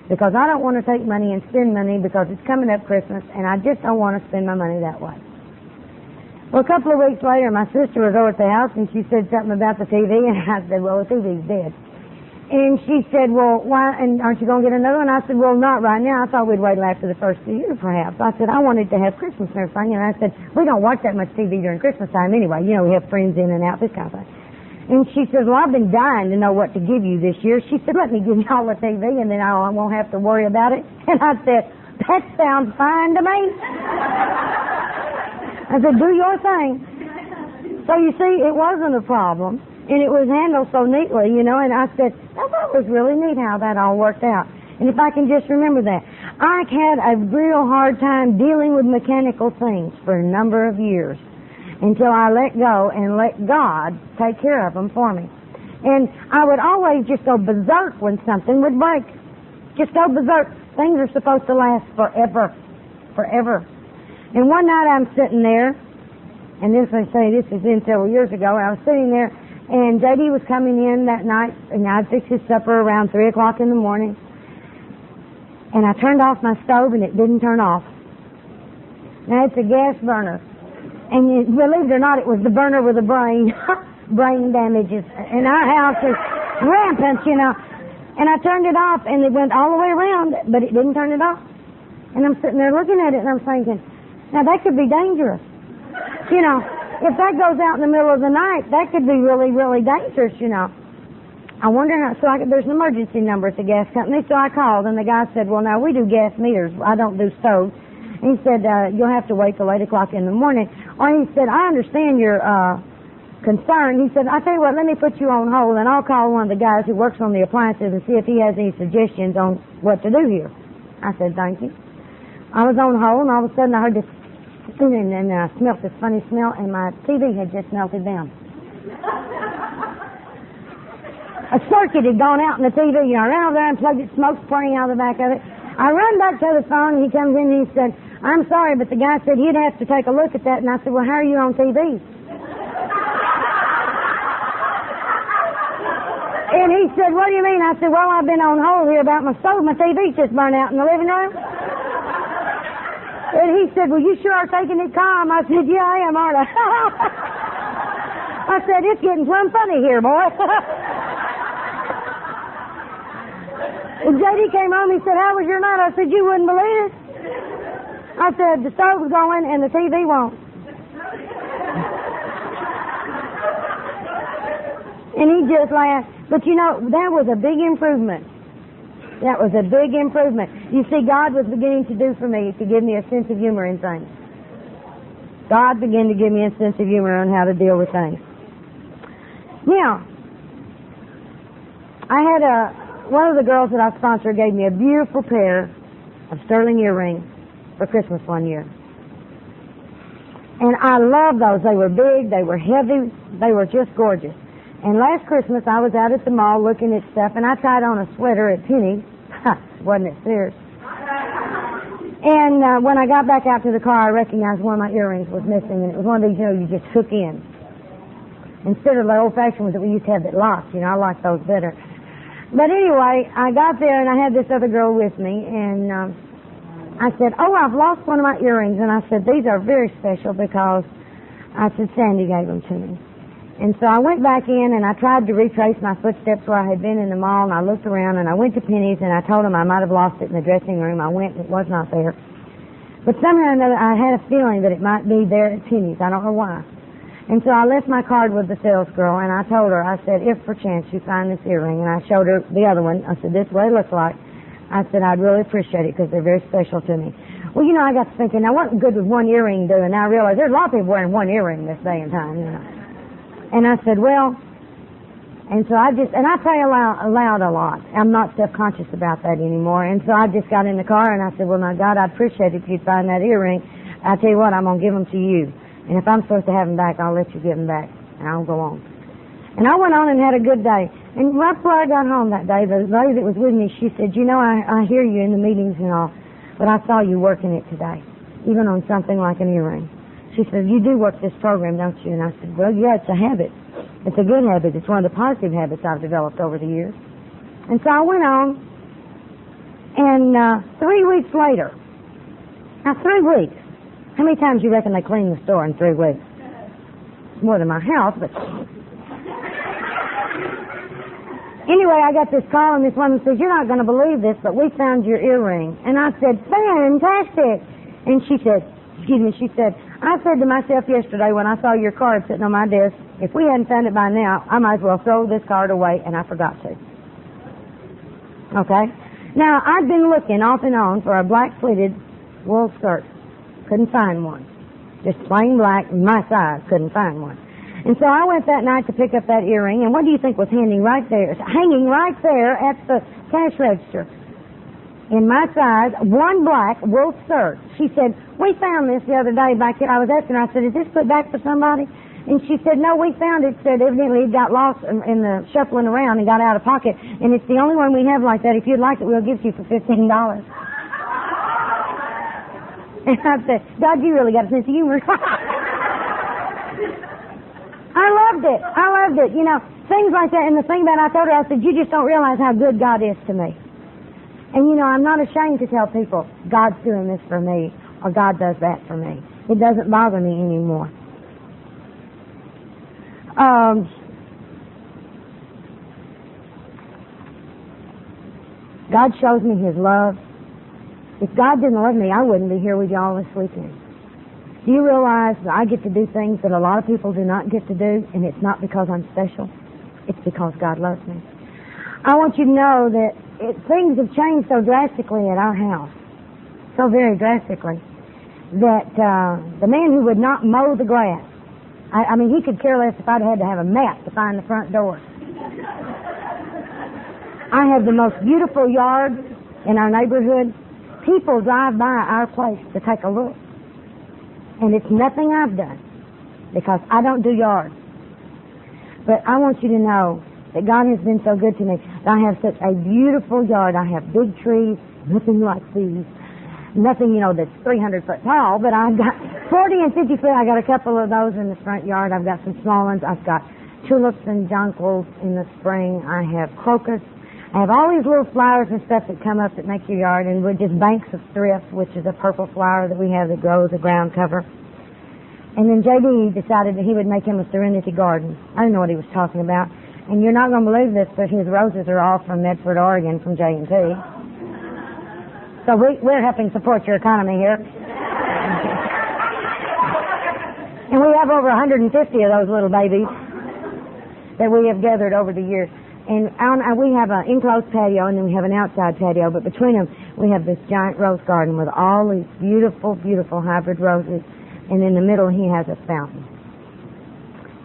Because I don't want to take money and spend money because it's coming up Christmas, and I just don't want to spend my money that way. Well, a couple of weeks later, my sister was over at the house, and she said something about the TV, and I said, well, the TV's dead. And she said, well, why, and aren't you going to get another one? I said, well, not right now. I thought we'd wait till after the first of the year, perhaps. I said, I wanted to have Christmas and everything, and I said, we don't watch that much TV during Christmas time anyway. We have friends in and out, this kind of thing. And she said, well, I've been dying to know what to give you this year. She said, let me give y'all a TV, and then I won't have to worry about it. And I said, that sounds fine to me. I said, do your thing. So you see, it wasn't a problem, and it was handled so neatly, and I said, now that was really neat how that all worked out. And if I can just remember that. I had a real hard time dealing with mechanical things for a number of years until I let go and let God take care of them for me. And I would always just go berserk when something would break. Just go berserk. Things are supposed to last forever. Forever. And one night I'm sitting there, and this is in several years ago, and I was sitting there, and J.D. was coming in that night, and I'd fixed his supper around 3 o'clock in the morning, and I turned off my stove, and it didn't turn off. Now, it's a gas burner. And believe it or not, it was the burner with the brain damages. And our house is rampant, And I turned it off, and it went all the way around, but it didn't turn it off. And I'm sitting there looking at it, and I'm thinking, now that could be dangerous. If that goes out in the middle of the night, that could be really, really dangerous, I wonder how, there's an emergency number at the gas company, so I called, and the guy said, well, now we do gas meters. I don't do stoves. And he said, you'll have to wait till 8 o'clock in the morning. Or he said, I understand your concern. He said, I'll tell you what, let me put you on hold, and I'll call one of the guys who works on the appliances and see if he has any suggestions on what to do here. I said, thank you. I was on hold, and all of a sudden I heard this, and I smelled this funny smell, and my TV had just melted down. A circuit had gone out in the TV. I ran over there and plugged it, smoke spraying out of the back of it. I run back to the phone, and he comes in and he said, I'm sorry, but the guy said he'd have to take a look at that. And I said, well, how are you on TV? And he said, what do you mean? I said, well, I've been on hold here about my stove. My TV's just burned out in the living room. And he said, well, you sure are taking it calm. I said, yeah, I am, aren't I? I said, it's getting plumb funny here, boy. And J.D. came home, he said, how was your night? I said, you wouldn't believe it. I said, the stove's going and the TV won't. And he just laughed. But that was a big improvement. That was a big improvement. You see, God was beginning to do for me, to give me a sense of humor in things. God began to give me a sense of humor on how to deal with things. Now, I had one of the girls that I sponsored gave me a beautiful pair of sterling earrings for Christmas one year. And I loved those. They were big, they were heavy, they were just gorgeous. And last Christmas I was out at the mall looking at stuff, and I tried on a sweater at Penny's. Wasn't it Sears? And when I got back out to the car, I recognized one of my earrings was missing, and it was one of these, you just hook in. Instead of the old-fashioned ones that we used to have that locked, I like those better. But anyway, I got there, and I had this other girl with me, and I said, I've lost one of my earrings. And I said, these are very special because, I said, Sandy gave them to me. And so I went back in and I tried to retrace my footsteps where I had been in the mall, and I looked around and I went to Penny's and I told them I might have lost it in the dressing room. I went and it was not there. But somehow or another I had a feeling that it might be there at Penny's. I don't know why. And so I left my card with the sales girl and I told her, I said, if perchance you find this earring, and I showed her the other one. I said, this is what it looks like. I said, I'd really appreciate it because they're very special to me. Well, I got to thinking, now what good would one earring do? And I realized there's a lot of people wearing one earring this day and time, And I said, and so I pray aloud a lot. I'm not self-conscious about that anymore. And so I just got in the car and I said, well, now, God, I'd appreciate it if you'd find that earring. I tell you what, I'm going to give them to you. And if I'm supposed to have them back, I'll let you give them back. And I'll go on. And I went on and had a good day. And right before I got home that day, the lady that was with me, she said, I hear you in the meetings and all, but I saw you working it today, even on something like an earring. She said, you do work this program, don't you? And I said, well, yeah, it's a habit. It's a good habit. It's one of the positive habits I've developed over the years. And so I went on, and 3 weeks later, now 3 weeks, how many times do you reckon they clean the store in 3 weeks? It's more than my house, but... Anyway, I got this call, and this woman says, you're not going to believe this, but we found your earring. And I said, fantastic. And she said, I said to myself yesterday when I saw your card sitting on my desk, if we hadn't found it by now, I might as well throw this card away, and I forgot to. Okay? Now, I've been looking off and on for a black pleated wool skirt. Couldn't find one. Just plain black, my size, couldn't find one. And so I went that night to pick up that earring, and what do you think was hanging right there at the cash register? In my size, one black wool skirt. She said, we found this the other day back here. I was asking her, I said, is this put back for somebody? And she said, no, we found it. Said evidently it got lost in the shuffling around and got out of pocket, and it's the only one we have like that. If you'd like it, we'll give it to you for $15. And I said, God, you really got a sense of humor. I loved it. Things like that. And the thing about it, I told her, I said, you just don't realize how good God is to me. And I'm not ashamed to tell people, God's doing this for me, or God does that for me. It doesn't bother me anymore. God shows me His love. If God didn't love me, I wouldn't be here with y'all this weekend. Do you realize that I get to do things that a lot of people do not get to do, and it's not because I'm special. It's because God loves me. I want you to know that things have changed so drastically at our house, so very drastically, that the man who would not mow the grass, I mean, he could care less if I'd had to have a map to find the front door. I have the most beautiful yard in our neighborhood. People drive by our place to take a look. And it's nothing I've done, because I don't do yards. But I want you to know that God has been so good to me. I have such a beautiful yard. I have big trees, nothing like these. Nothing, that's 300 foot tall, but I've got 40 and 50 foot. I got a couple of those in the front yard. I've got some small ones. I've got tulips and jonquils in the spring. I have crocus. I have all these little flowers and stuff that come up that make your yard, and we're just banks of thrift, which is a purple flower that we have that grows a ground cover. And then J.D. decided that he would make him a serenity garden. I didn't know what he was talking about. And you're not going to believe this, but his roses are all from Medford, Oregon, from J&T. So we're helping support your economy here. And we have over 150 of those little babies that we have gathered over the years. And we have an enclosed patio, and then we have an outside patio, but between them we have this giant rose garden with all these beautiful, beautiful hybrid roses and in the middle he has a fountain.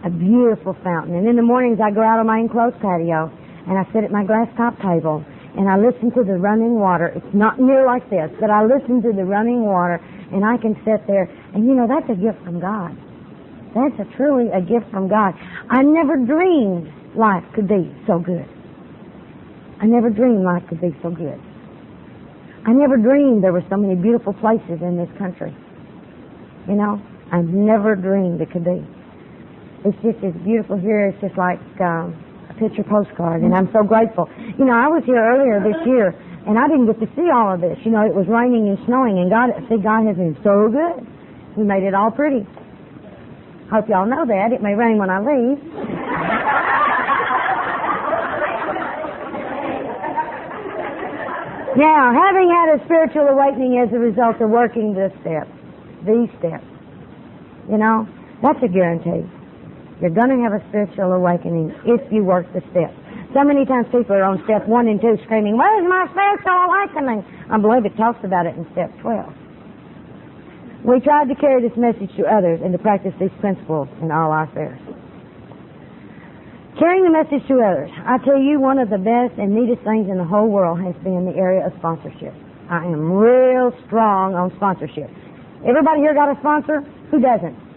A beautiful fountain. And in the mornings I go out on my enclosed patio and I sit at my glass top table and I listen to the running water. It's not near like this, but I listen to the running water, and I can sit there, and you know, that's a gift from God. That's truly a gift from God. I never dreamed life could be so good. I never dreamed life could be so good. I never dreamed there were so many beautiful places in this country. You know, I never dreamed it could be. It's just as beautiful here. It's just like a picture postcard, and I'm so grateful. You know, I was here earlier this year, and I didn't get to see all of this. You know, it was raining and snowing, and God has been so good. He made it all pretty. Hope y'all know that. It may rain when I leave. Now, having had a spiritual awakening as a result of working these steps, you know, that's a guarantee. You're going to have a spiritual awakening if you work the steps. So many times people are on step 1 and 2 screaming, "Where's my spiritual awakening?" I believe it talks about it in step 12. We tried to carry this message to others and to practice these principles in all our affairs. Carrying the message to others. I tell you, one of the best and neatest things in the whole world has been the area of sponsorship. I am real strong on sponsorship. Everybody here got a sponsor? Who doesn't?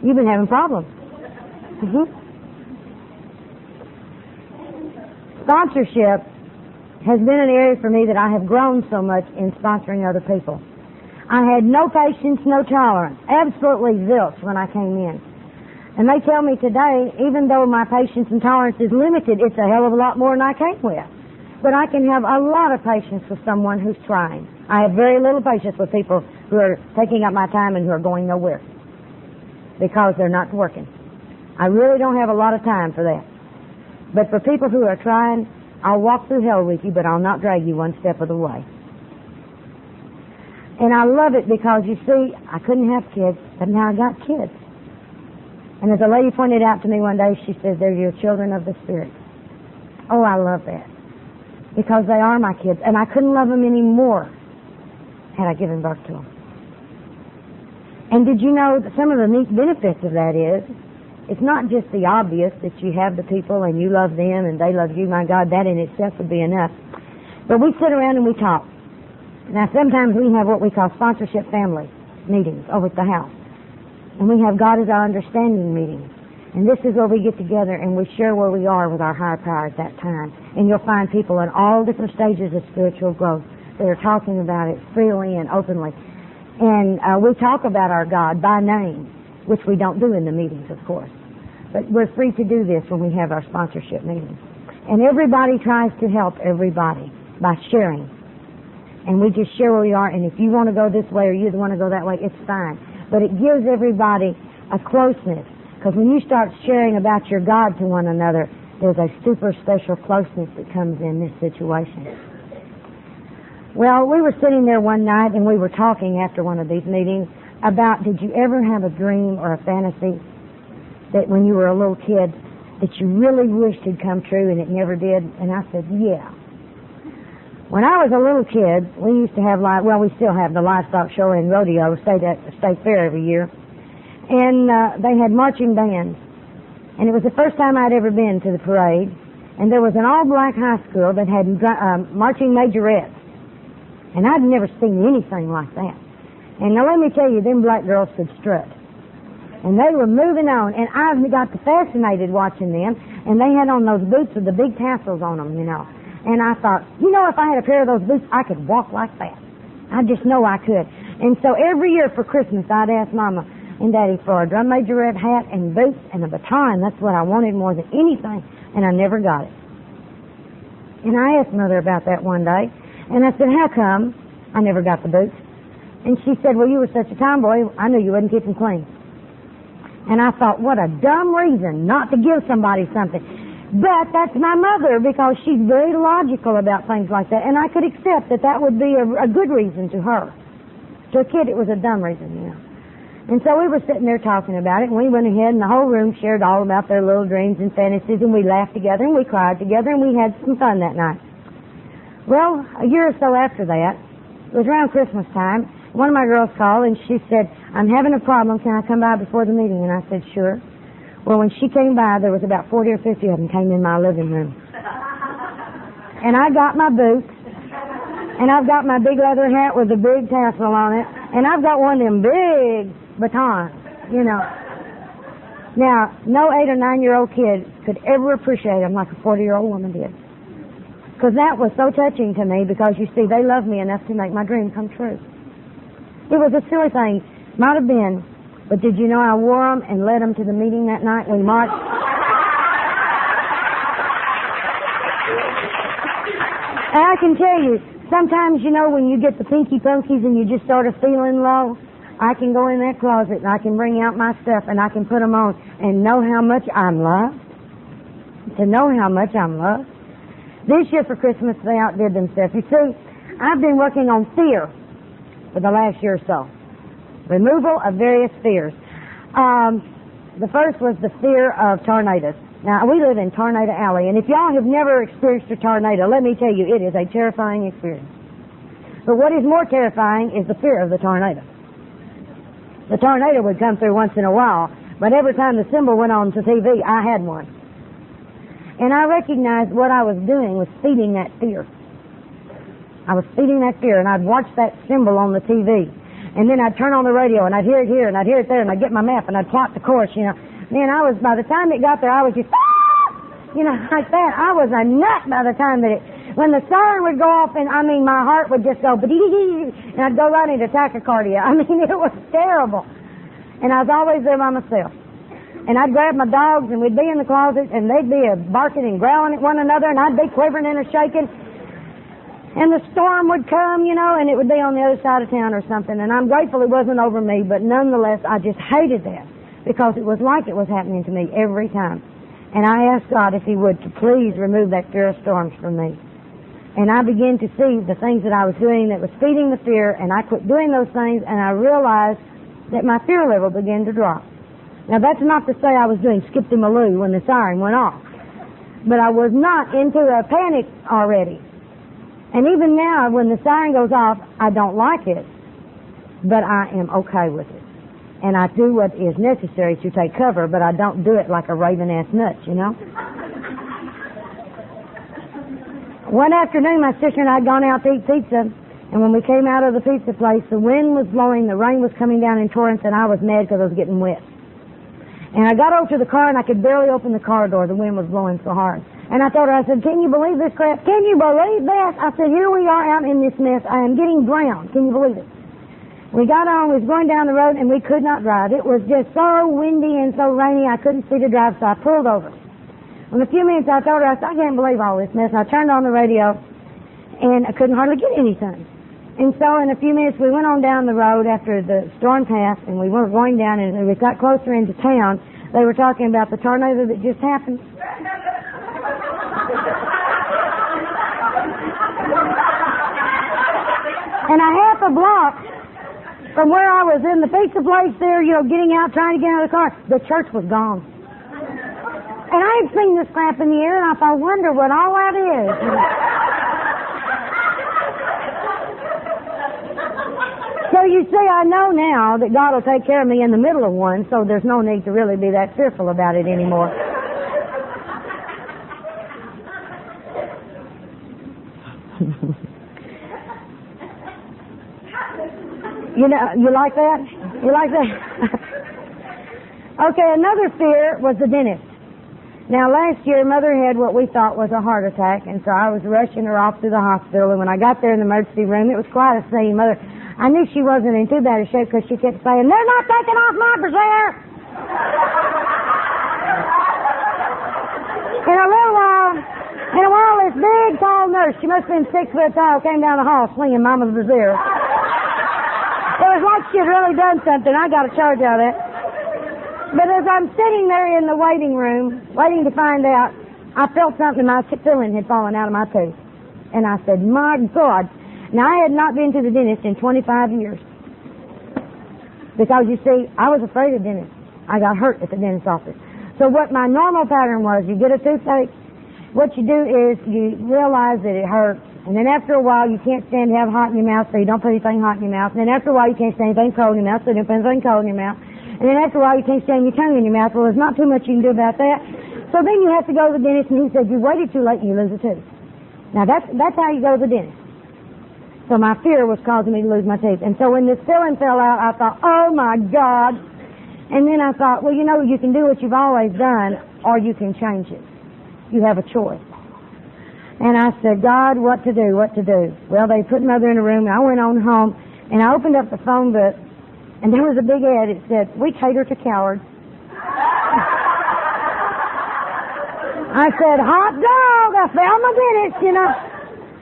You've been having problems. Sponsorship has been an area for me that I have grown so much in sponsoring other people. I had no patience, no tolerance, absolutely zilch when I came in. And they tell me today, even though my patience and tolerance is limited, it's a hell of a lot more than I came with. But I can have a lot of patience with someone who's trying. I have very little patience with people who are taking up my time and who are going nowhere because they're not working. I really don't have a lot of time for that. But for people who are trying, I'll walk through hell with you, but I'll not drag you one step of the way. And I love it because, you see, I couldn't have kids, but now I got kids. And as a lady pointed out to me one day, she says, "They're your children of the Spirit." Oh, I love that. Because they are my kids, and I couldn't love them any more had I given birth to them. And did you know that some of the neat benefits of that is, it's not just the obvious that you have the people and you love them and they love you. My God, that in itself would be enough. But we sit around and we talk. Now, sometimes we have what we call sponsorship family meetings over at the house. And we have God as our understanding meetings. And this is where we get together and we share where we are with our higher power at that time. And you'll find people in all different stages of spiritual growth that are talking about it freely and openly. And we talk about our God by name, which we don't do in the meetings, of course. But we're free to do this when we have our sponsorship meetings. And everybody tries to help everybody by sharing. And we just share where we are, and if you want to go this way or you want to go that way, it's fine. But it gives everybody a closeness, because when you start sharing about your God to one another, there's a super special closeness that comes in this situation. Well, we were sitting there one night and we were talking after one of these meetings about, did you ever have a dream or a fantasy that when you were a little kid that you really wished had come true and it never did? And I said, yeah. When I was a little kid, we used to have, we still have the livestock show and rodeo, state fair every year. And they had marching bands. And it was the first time I'd ever been to the parade. And there was an all-black high school that had marching majorettes. And I'd never seen anything like that. And now let me tell you, them black girls could strut. And they were moving on. And I got fascinated watching them. And they had on those boots with the big tassels on them, you know. And I thought, you know, if I had a pair of those boots, I could walk like that. I just know I could. And so every year for Christmas, I'd ask Mama and Daddy for a drum majorette hat and boots and a baton. That's what I wanted more than anything. And I never got it. And I asked Mother about that one day. And I said, how come I never got the boots? And she said, well, you were such a tomboy, I knew you wouldn't keep them clean. And I thought, what a dumb reason not to give somebody something. But that's my mother, because she's very logical about things like that. And I could accept that that would be a good reason to her. To a kid, it was a dumb reason, you know. And so we were sitting there talking about it, and we went ahead, and the whole room shared all about their little dreams and fantasies, and we laughed together, and we cried together, and we had some fun that night. Well, a year or so after that, it was around Christmas time, one of my girls called and she said, I'm having a problem. Can I come by before the meeting? And I said, sure. Well, when she came by, there was about 40 or 50 of them came in my living room. And I got my boots, and I've got my big leather hat with a big tassel on it, and I've got one of them big batons, you know. Now, no 8 or 9-year-old kid could ever appreciate them like a 40-year-old woman did. Because that was so touching to me, because, you see, they loved me enough to make my dream come true. It was a silly thing. Might have been. But did you know I wore them and led them to the meeting that night? We marched. And I can tell you, sometimes, you know, when you get the pinky punkies and you just start feeling low, I can go in that closet and I can bring out my stuff and I can put them on and know how much I'm loved. To know how much I'm loved. This year for Christmas, they outdid themselves. You see, I've been working on fear for the last year or so. Removal of various fears. The first was the fear of tornadoes. Now, we live in Tornado Alley, and if y'all have never experienced a tornado, let me tell you, it is a terrifying experience. But what is more terrifying is the fear of the tornado. The tornado would come through once in a while, but every time the symbol went on to TV, I had one. And I recognized what I was doing was feeding that fear. I was feeding that fear, and I'd watch that symbol on the TV. And then I'd turn on the radio, and I'd hear it here, and I'd hear it there, and I'd get my map, and I'd plot the course, you know. Man, by the time it got there, I was just, you know, like that. I was a nut by the time that when the siren would go off, and my heart would just go, and I'd go right into tachycardia. It was terrible. And I was always there by myself. And I'd grab my dogs, and we'd be in the closet, and they'd be barking and growling at one another, and I'd be quivering and shaking. And the storm would come, you know, and it would be on the other side of town or something. And I'm grateful it wasn't over me, but nonetheless, I just hated that because it was like it was happening to me every time. And I asked God if He would to please remove that fear of storms from me. And I began to see the things that I was doing that was feeding the fear, and I quit doing those things, and I realized that my fear level began to drop. Now, that's not to say I was doing skip-de-maloo when the siren went off, but I was not into a panic already. And even now, when the siren goes off, I don't like it, but I am okay with it. And I do what is necessary to take cover, but I don't do it like a raven-ass nut, you know? One afternoon, my sister and I had gone out to eat pizza, and when we came out of the pizza place, the wind was blowing, the rain was coming down in torrents, and I was mad because I was getting wet. And I got over to the car, and I could barely open the car door. The wind was blowing so hard. And I told her, I said, can you believe this crap? Can you believe this? I said, here we are out in this mess. I am getting drowned. Can you believe it? We got on, we was going down the road, and we could not drive. It was just so windy and so rainy, I couldn't see to drive, so I pulled over. In a few minutes, I told her, I said, I can't believe all this mess. And I turned on the radio, and I couldn't hardly get anything. And so in a few minutes, we went on down the road after the storm passed, and we were going down, and as we got closer into town, they were talking about the tornado that just happened. And a half a block from where I was in the pizza place there, you know, getting out, trying to get out of the car, the church was gone. And I had seen this crap in the air, and I thought, I wonder what all that is. So you see, I know now that God will take care of me in the middle of one, so there's no need to really be that fearful about it anymore. You know, you like that? You like that? Okay, another fear was the dentist. Now, last year, Mother had what we thought was a heart attack, and so I was rushing her off to the hospital, and when I got there in the emergency room, it was quite a scene. Mother, I knew she wasn't in too bad a shape because she kept saying, they're not taking off my brassiere! In a while, this big, tall nurse, she must have been 6 foot tall, came down the hall swinging Mama's brassiere. It was like she had really done something. I got a charge out of that. But as I'm sitting there in the waiting room, waiting to find out, I felt something, my filling had fallen out of my tooth. And I said, my God. Now, I had not been to the dentist in 25 years. Because, you see, I was afraid of dentists. I got hurt at the dentist's office. So what my normal pattern was, you get a toothache, what you do is you realize that it hurts, And then after a while, you can't stand to have hot in your mouth, so you don't put anything hot in your mouth. And then after a while, you can't stand anything cold in your mouth, so you don't put anything cold in your mouth. And then after a while, you can't stand your tongue in your mouth. Well, there's not too much you can do about that. So then you have to go to the dentist, and he said, you waited too late and you lose a tooth. Now, that's how you go to the dentist. So my fear was causing me to lose my teeth. And so when this filling fell out, I thought, oh, my God. And then I thought, well, you know, you can do what you've always done, or you can change it. You have a choice. And I said, God, what to do? Well, they put Mother in a room, and I went on home, and I opened up the phone book, and there was a big ad. It said, we cater to cowards. I said, hot dog, I found my dentist, you know.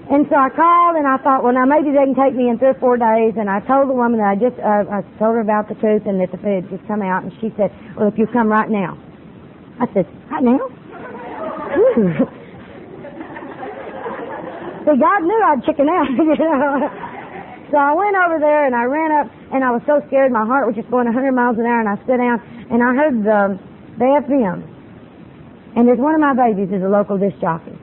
And so I called, and I thought, well, now maybe they can take me in 3 or 4 days. And I told the woman that I told her about the tooth and that the food had just come out. And she said, well, if you come right now. I said, right now? See, God knew I'd chicken out, you know. So I went over there, and I ran up, and I was so scared. My heart was just going 100 miles an hour, and I sat down, and I heard the FM. And there's one of my babies is a local disc jockey.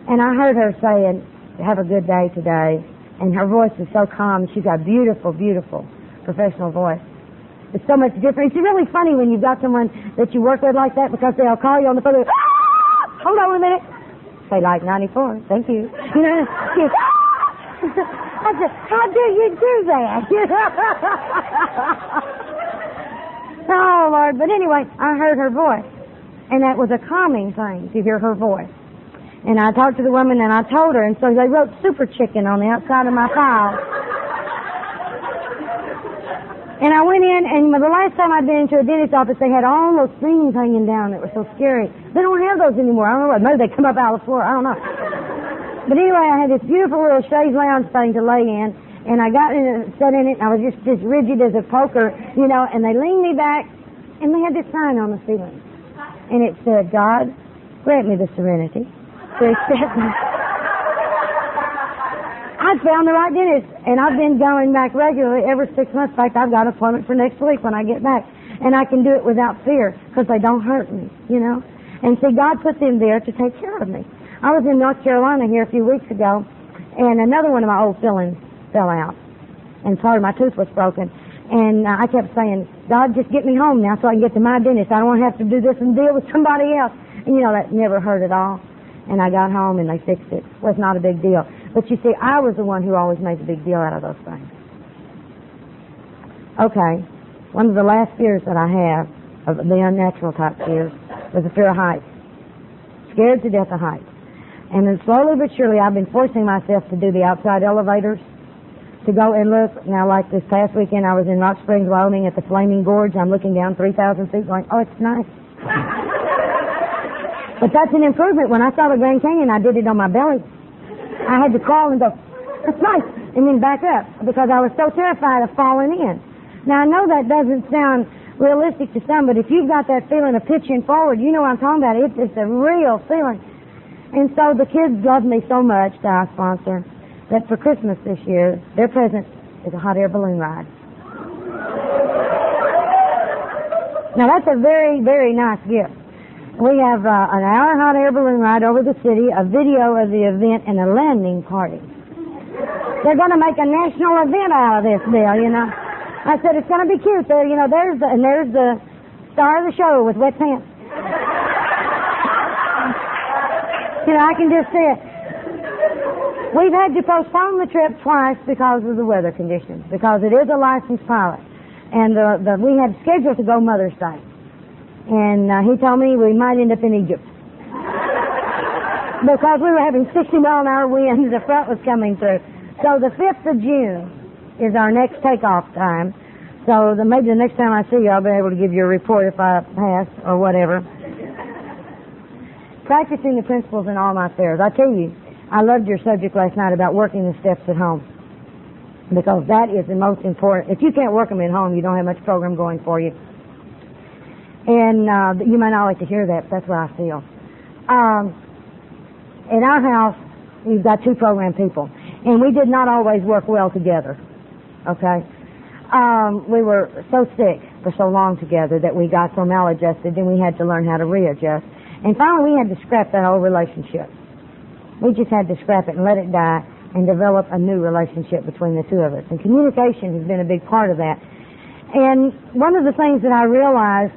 And I heard her saying, have a good day today. And her voice is so calm. She's got a beautiful, beautiful professional voice. It's so much different. It's really funny when you've got someone that you work with like that, because they'll call you on the phone. Hold on a minute. Say like 94. Thank you. You know, I said, how do you do that? Oh, Lord. But anyway, I heard her voice. And that was a calming thing to hear her voice. And I talked to the woman, and I told her, and so they wrote super chicken on the outside of my file. And I went in, and the last time I'd been into a dentist's office, they had all those things hanging down that were so scary. They don't have those anymore. I don't know what. Maybe they come up out of the floor. I don't know. But anyway, I had this beautiful little chaise lounge thing to lay in, and I got in and sat in it, and I was just as rigid as a poker, you know, and they leaned me back, and they had this sign on the ceiling. And it said, God, grant me the serenity to accept me. I found the right dentist, and I've been going back regularly every 6 months. In fact, I've got an appointment for next week when I get back. And I can do it without fear, because they don't hurt me, you know. And see, God put them there to take care of me. I was in North Carolina here a few weeks ago, and another one of my old fillings fell out. And part of my tooth was broken. And I kept saying, God, just get me home now so I can get to my dentist. I don't want to have to do this and deal with somebody else. And, you know, that never hurt at all. And I got home, and they fixed it. It was not a big deal. But, you see, I was the one who always made a big deal out of those things. Okay. One of the last fears that I have, of the unnatural type fears, was the fear of heights. Scared to death of heights. And then slowly but surely, I've been forcing myself to do the outside elevators, to go and look. Now, like this past weekend, I was in Rock Springs, Wyoming at the Flaming Gorge. I'm looking down 3,000 feet going, oh, it's nice. But that's an improvement. When I saw the Grand Canyon, I did it on my belly. I had to crawl and go, that's nice, and then back up, because I was so terrified of falling in. Now, I know that doesn't sound realistic to some, but if you've got that feeling of pitching forward, you know what I'm talking about. It's a real feeling. And so the kids love me so much that I sponsor, that for Christmas this year, their present is a hot air balloon ride. Now, that's a very, very nice gift. We have an hour hot air balloon ride over the city, a video of the event, and a landing party. They're going to make a national event out of this deal, you know. I said, it's going to be cute. There, you know, there's the star of the show with wet pants. You know, I can just see it. We've had to postpone the trip twice because of the weather conditions, because it is a licensed pilot. And we had scheduled to go Mother's Day. And he told me we might end up in Egypt. Because we were having 60-mile-an-hour winds, the front was coming through. So the 5th of June is our next takeoff time. So maybe the next time I see you, I'll be able to give you a report if I pass or whatever. Practicing the principles in all my affairs. I tell you, I loved your subject last night about working the steps at home. Because that is the most important. If you can't work them at home, you don't have much program going for you. And you might not like to hear that, but that's what I feel. In our house, we've got 2 program people. And we did not always work well together. Okay? We were so sick for so long together that we got so maladjusted, then we had to learn how to readjust. And finally, we had to scrap that whole relationship. We just had to scrap it and let it die and develop a new relationship between the two of us. And communication has been a big part of that. And one of the things that I realized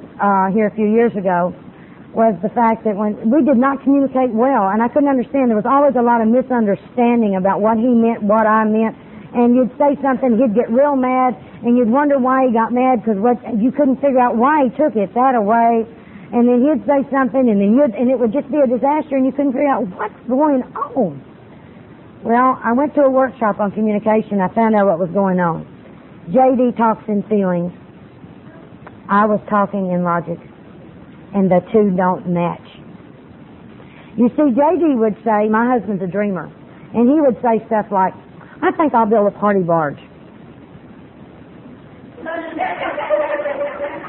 here a few years ago was the fact that when we did not communicate well, and I couldn't understand, there was always a lot of misunderstanding about what he meant, what I meant, and you'd say something, he'd get real mad, and you'd wonder why he got mad, because you couldn't figure out why he took it that away, and then he'd say something, and it would just be a disaster, and you couldn't figure out what's going on. Well, I went to a workshop on communication. I found out what was going on. J.D. talks in feelings. I was talking in logic, and the two don't match. You see, J.D. would say, my husband's a dreamer, and he would say stuff like, I think I'll build a party barge.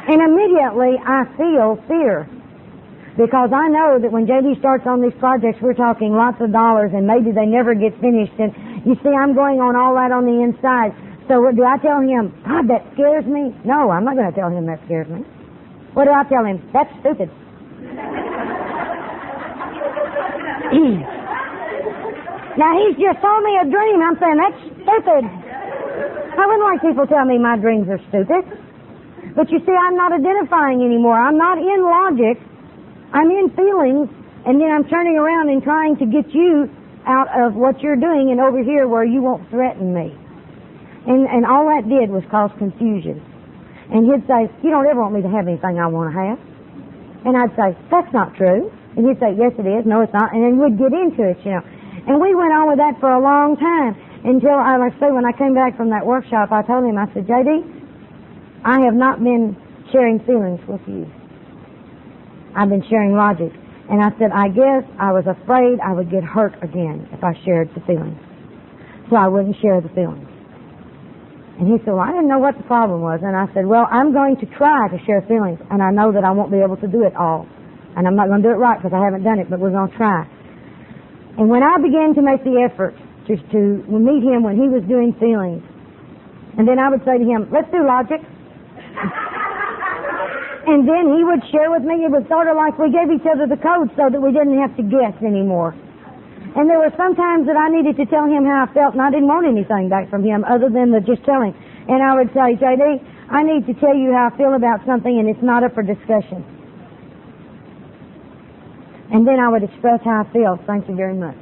And immediately I feel fear, because I know that when J.D. starts on these projects, we're talking lots of dollars, and maybe they never get finished. And you see, I'm going on all that on the inside. So do I tell him, God, that scares me? No, I'm not going to tell him that scares me. What do I tell him? That's stupid. Now, he's just told me a dream. I'm saying, that's stupid. I wouldn't like people tell me my dreams are stupid. But you see, I'm not identifying anymore. I'm not in logic. I'm in feelings, and then I'm turning around and trying to get you out of what you're doing and over here where you won't threaten me. And all that did was cause confusion. And he'd say, you don't ever want me to have anything I want to have. And I'd say, that's not true. And he'd say, yes, it is. No, it's not. And then we'd get into it, you know. And we went on with that for a long time until, like I say, when I came back from that workshop, I told him, I said, J.D., I have not been sharing feelings with you. I've been sharing logic. And I said, I guess I was afraid I would get hurt again if I shared the feelings. So I wouldn't share the feelings. And he said, well, I didn't know what the problem was. And I said, well, I'm going to try to share feelings, and I know that I won't be able to do it all. And I'm not going to do it right because I haven't done it, but we're going to try. And when I began to make the effort to meet him when he was doing feelings, and then I would say to him, let's do logic. And then he would share with me. It was sort of like we gave each other the code so that we didn't have to guess anymore. And there were some times that I needed to tell him how I felt, and I didn't want anything back from him other than the just telling. And I would say, J.D., I need to tell you how I feel about something, and it's not up for discussion. And then I would express how I feel. Thank you very much.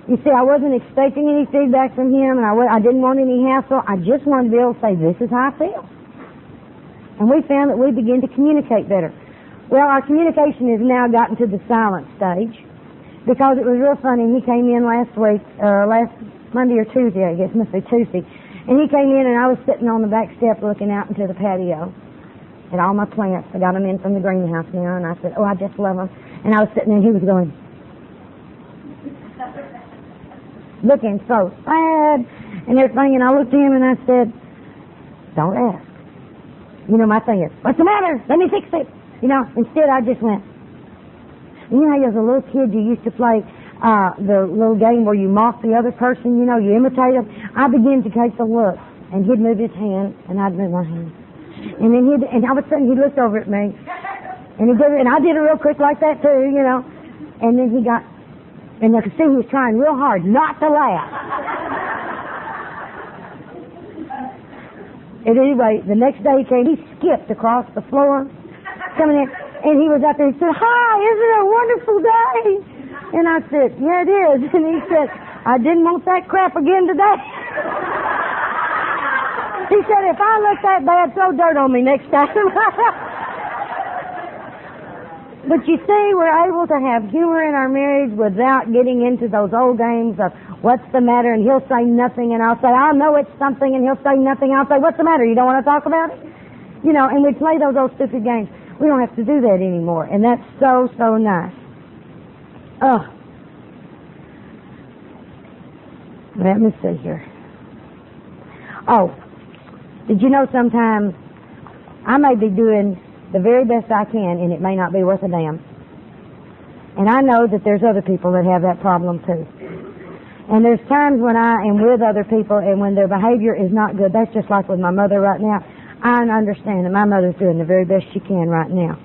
You see, I wasn't expecting any feedback from him, and I didn't want any hassle. I just wanted to be able to say, this is how I feel. And we found that we began to communicate better. Well, our communication has now gotten to the silent stage, because it was real funny. He came in last Monday or Tuesday, I guess, must be Tuesday. And he came in, and I was sitting on the back step looking out into the patio at all my plants. I got them in from the greenhouse now, and I said, oh, I just love them. And I was sitting there, and he was going, looking so sad and everything. And I looked at him, and I said, don't ask. You know, my thing is, what's the matter? Let me fix it. You know, instead I just went, you know how as a little kid you used to play the little game where you mock the other person, you know, you imitate them? I began to take the look, and he'd move his hand, and I'd move my hand. And then and all of a sudden he looked over at me, and he did it, and I did it real quick like that too, you know. And then and I could see he was trying real hard not to laugh. And anyway, the next day he came, he skipped across the floor, coming in, and he was out there, he said, hi, isn't it a wonderful day? And I said, yeah, it is. And he said, I didn't want that crap again today. He said, if I look that bad, throw dirt on me next time. But you see, we're able to have humor in our marriage without getting into those old games of what's the matter, and he'll say nothing, and I'll say, I know it's something, and he'll say nothing. I'll say, what's the matter? You don't want to talk about it? You know, and we play those old stupid games. We don't have to do that anymore, and that's so, so nice. Let me see here. Oh, did you know sometimes I may be doing the very best I can, and it may not be worth a damn. And I know that there's other people that have that problem too. And there's times when I am with other people, and when their behavior is not good. That's just like with my mother right now. I understand that my mother's doing the very best she can right now.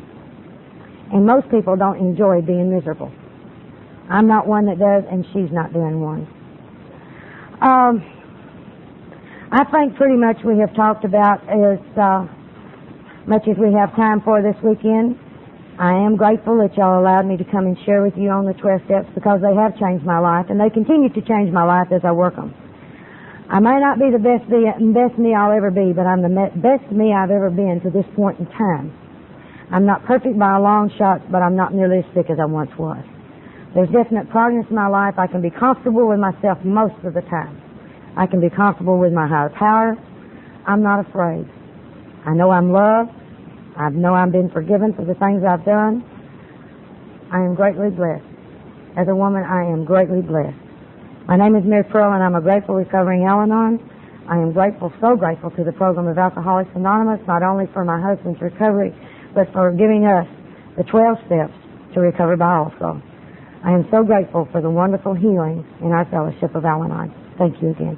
And most people don't enjoy being miserable. I'm not one that does, and she's not doing one. I think pretty much we have talked about as much as we have time for this weekend. I am grateful that y'all allowed me to come and share with you on the 12 steps, because they have changed my life, and they continue to change my life as I work them. I may not be the best me I'll ever be, but I'm the best me I've ever been to this point in time. I'm not perfect by a long shot, but I'm not nearly as sick as I once was. There's definite progress in my life. I can be comfortable with myself most of the time. I can be comfortable with my higher power. I'm not afraid. I know I'm loved. I know I've been forgiven for the things I've done. I am greatly blessed. As a woman, I am greatly blessed. My name is Mary Pearl, and I'm a grateful, recovering Al-Anon. I am grateful, so grateful to the program of Alcoholics Anonymous, not only for my husband's recovery, but for giving us the 12 steps to recover by also. I am so grateful for the wonderful healing in our fellowship of Al-Anon. Thank you again.